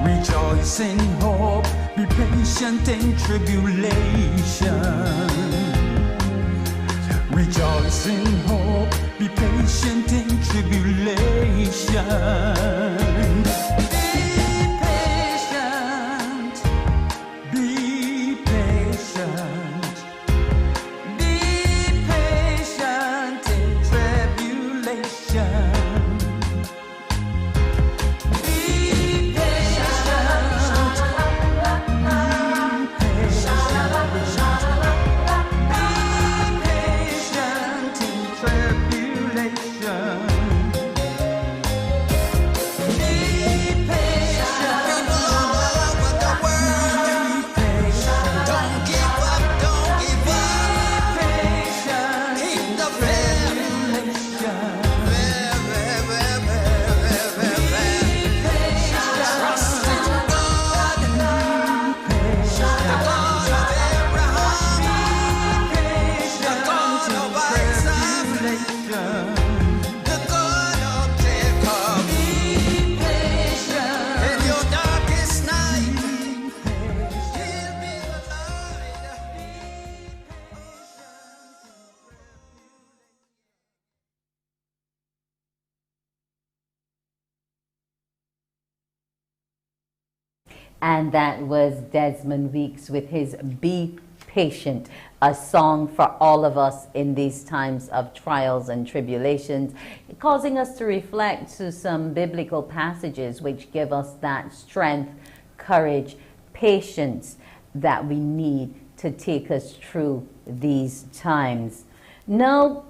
Rejoice in hope, be patient in tribulation. Rejoice in hope, be patient in tribulation. Be And that was Desmond Weeks with his Be Patient, a song for all of us in these times of trials and tribulations, causing us to reflect to some biblical passages which give us that strength, courage, patience that we need to take us through these times. Now,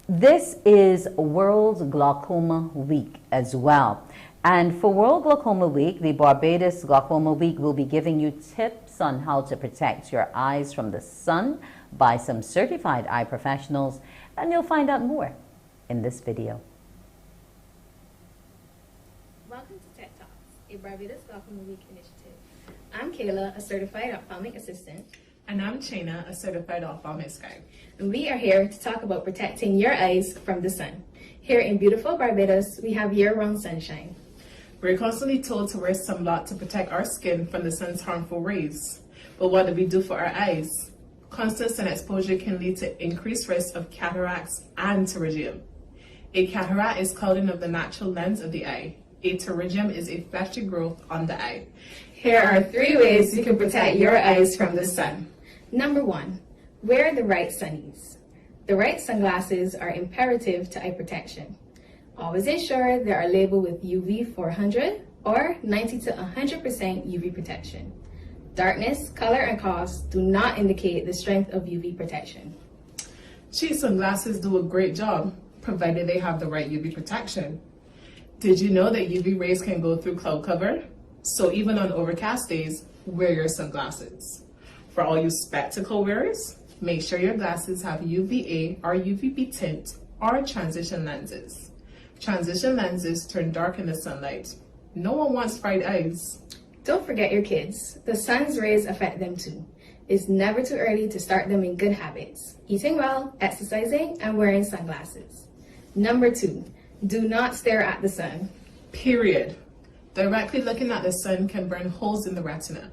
this is World Glaucoma Week as well. And for World Glaucoma Week, the Barbados Glaucoma Week will be giving you tips on how to protect your eyes from the sun by some certified eye professionals, and you'll find out more in this video. Welcome to Tech Talks, a Barbados Glaucoma Week initiative. I'm Kayla, a certified ophthalmic assistant. And I'm Chena, a certified ophthalmic scribe. And we are here to talk about protecting your eyes from the sun. Here in beautiful Barbados, we have year-round sunshine. We're constantly told to wear sunblock to protect our skin from the sun's harmful rays. But what do we do for our eyes? Constant sun exposure can lead to increased risk of cataracts and pterygium. A cataract is clouding of the natural lens of the eye. A pterygium is a fleshy growth on the eye. Here are 3 ways you can protect your eyes from the sun. Number 1, wear the right sunnies. The right sunglasses are imperative to eye protection. Always ensure they are labeled with UV 400 or 90 to 100% UV protection. Darkness, color, and cost do not indicate the strength of UV protection. Cheap sunglasses do a great job, provided they have the right UV protection. Did you know that UV rays can go through cloud cover? So even on overcast days, wear your sunglasses. For all you spectacle wearers, make sure your glasses have UVA or UVB tint or transition lenses. Transition lenses turn dark in the sunlight. No one wants fried eyes. Don't forget your kids. The sun's rays affect them too. It's never too early to start them in good habits. Eating well, exercising, and wearing sunglasses. Number 2, do not stare at the sun. Period. Directly looking at the sun can burn holes in the retina.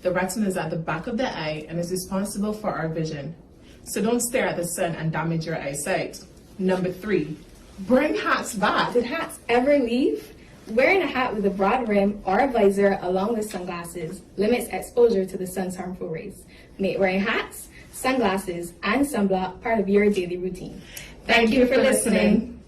The retina is at the back of the eye and is responsible for our vision. So don't stare at the sun and damage your eyesight. Number 3, bring hats back. Did hats ever leave? Wearing a hat with a broad rim or a visor along with sunglasses limits exposure to the sun's harmful rays. Make wearing hats, sunglasses, and sunblock part of your daily routine. Thank you for listening.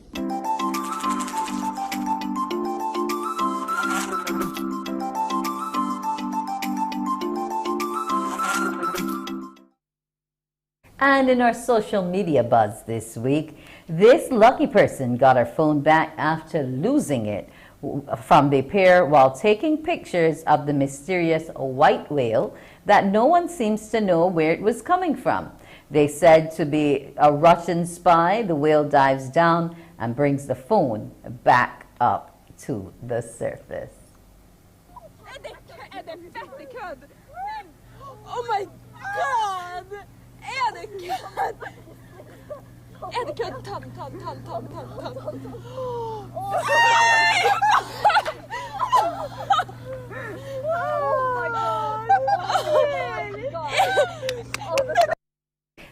And in our social media buzz this week, this lucky person got her phone back after losing it from the pair while taking pictures of the mysterious white whale that no one seems to know where it was coming from. They said to be a Russian spy. The whale dives down and brings the phone back up to the surface. Oh my God!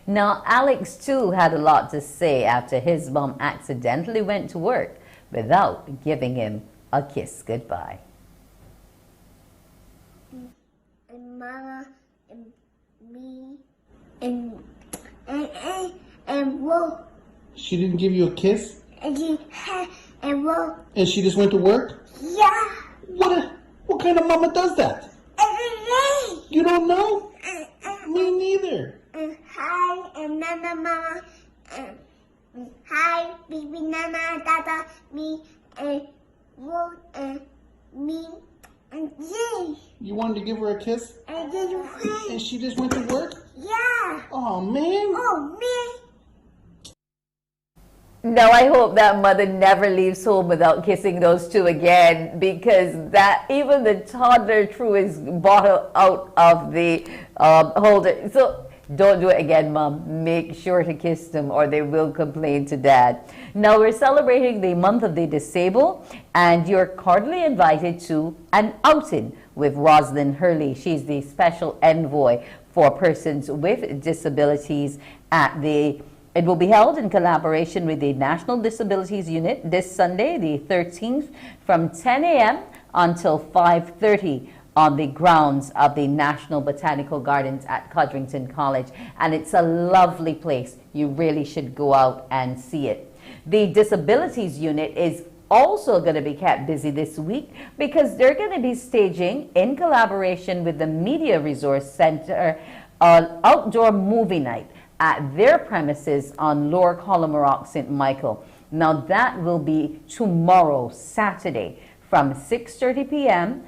Now, Alex too had a lot to say after his mom accidentally went to work without giving him a kiss goodbye. And Mama and me and Wolf. She didn't give you a kiss? And Wolf. And she just went to work? Yeah. What kind of mama does that? Every day. You don't know? Me neither. Hi, and Nana Mama. Hi, baby Nana, Dada, me, and Wolf, and me, and Jay. You wanted to give her a kiss? And then you And she just went to work? Yeah. Oh, man. Oh, man. Now, I hope that mother never leaves home without kissing those two again, because that even the toddler threw his bottle out of the holder. So don't do it again, Mom. Make sure to kiss them or they will complain to Dad. Now, we're celebrating the month of the disabled, and you're cordially invited to an outing with Rosalind Hurley. She's the special envoy for persons with disabilities at the It will be held in collaboration with the National Disabilities Unit this Sunday, the 13th, from 10 a.m. until 5:30 on the grounds of the National Botanical Gardens at Codrington College, and it's a lovely place. You really should go out and see it. The Disabilities Unit is also going to be kept busy this week because they're going to be staging, in collaboration with the Media Resource Center, an outdoor movie night at their premises on Lower Colomorock, St. Michael. Now that will be tomorrow, Saturday, from 6:30 p.m.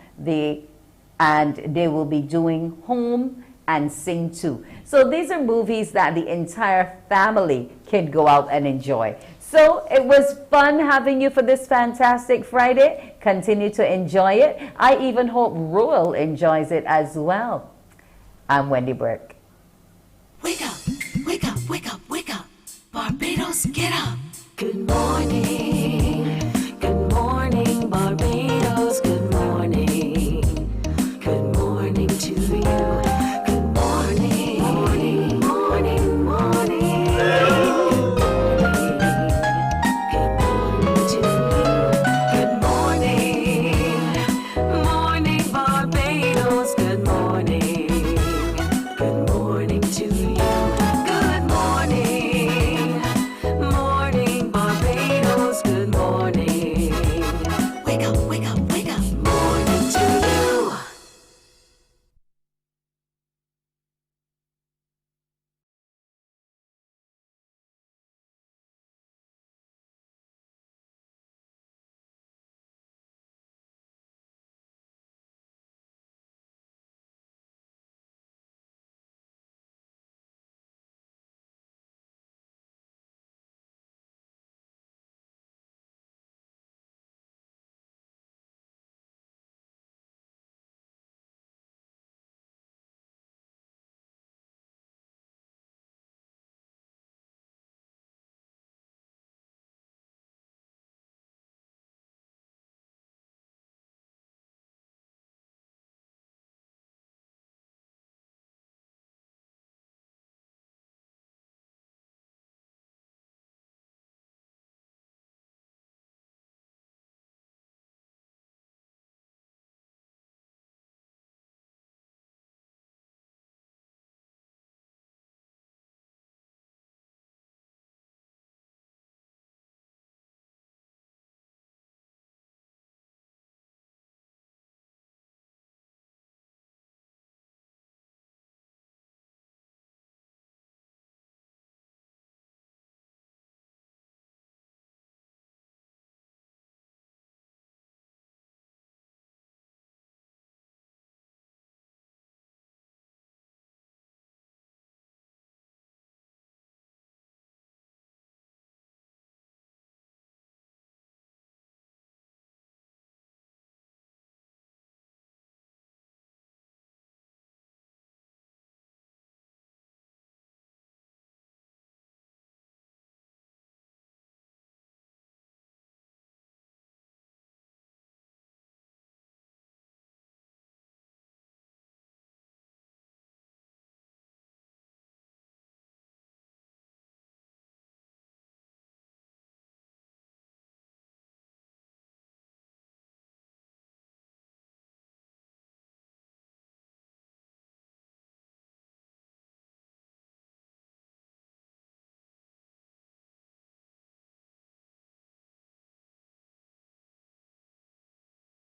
And they will be doing Home and Sing 2. So these are movies that the entire family can go out and enjoy. So it was fun having you for this fantastic Friday. Continue to enjoy it. I even hope Ruel enjoys it as well. I'm Wendy Burke. Wake up, wake up, wake up, wake up. Barbados, get up. Good morning.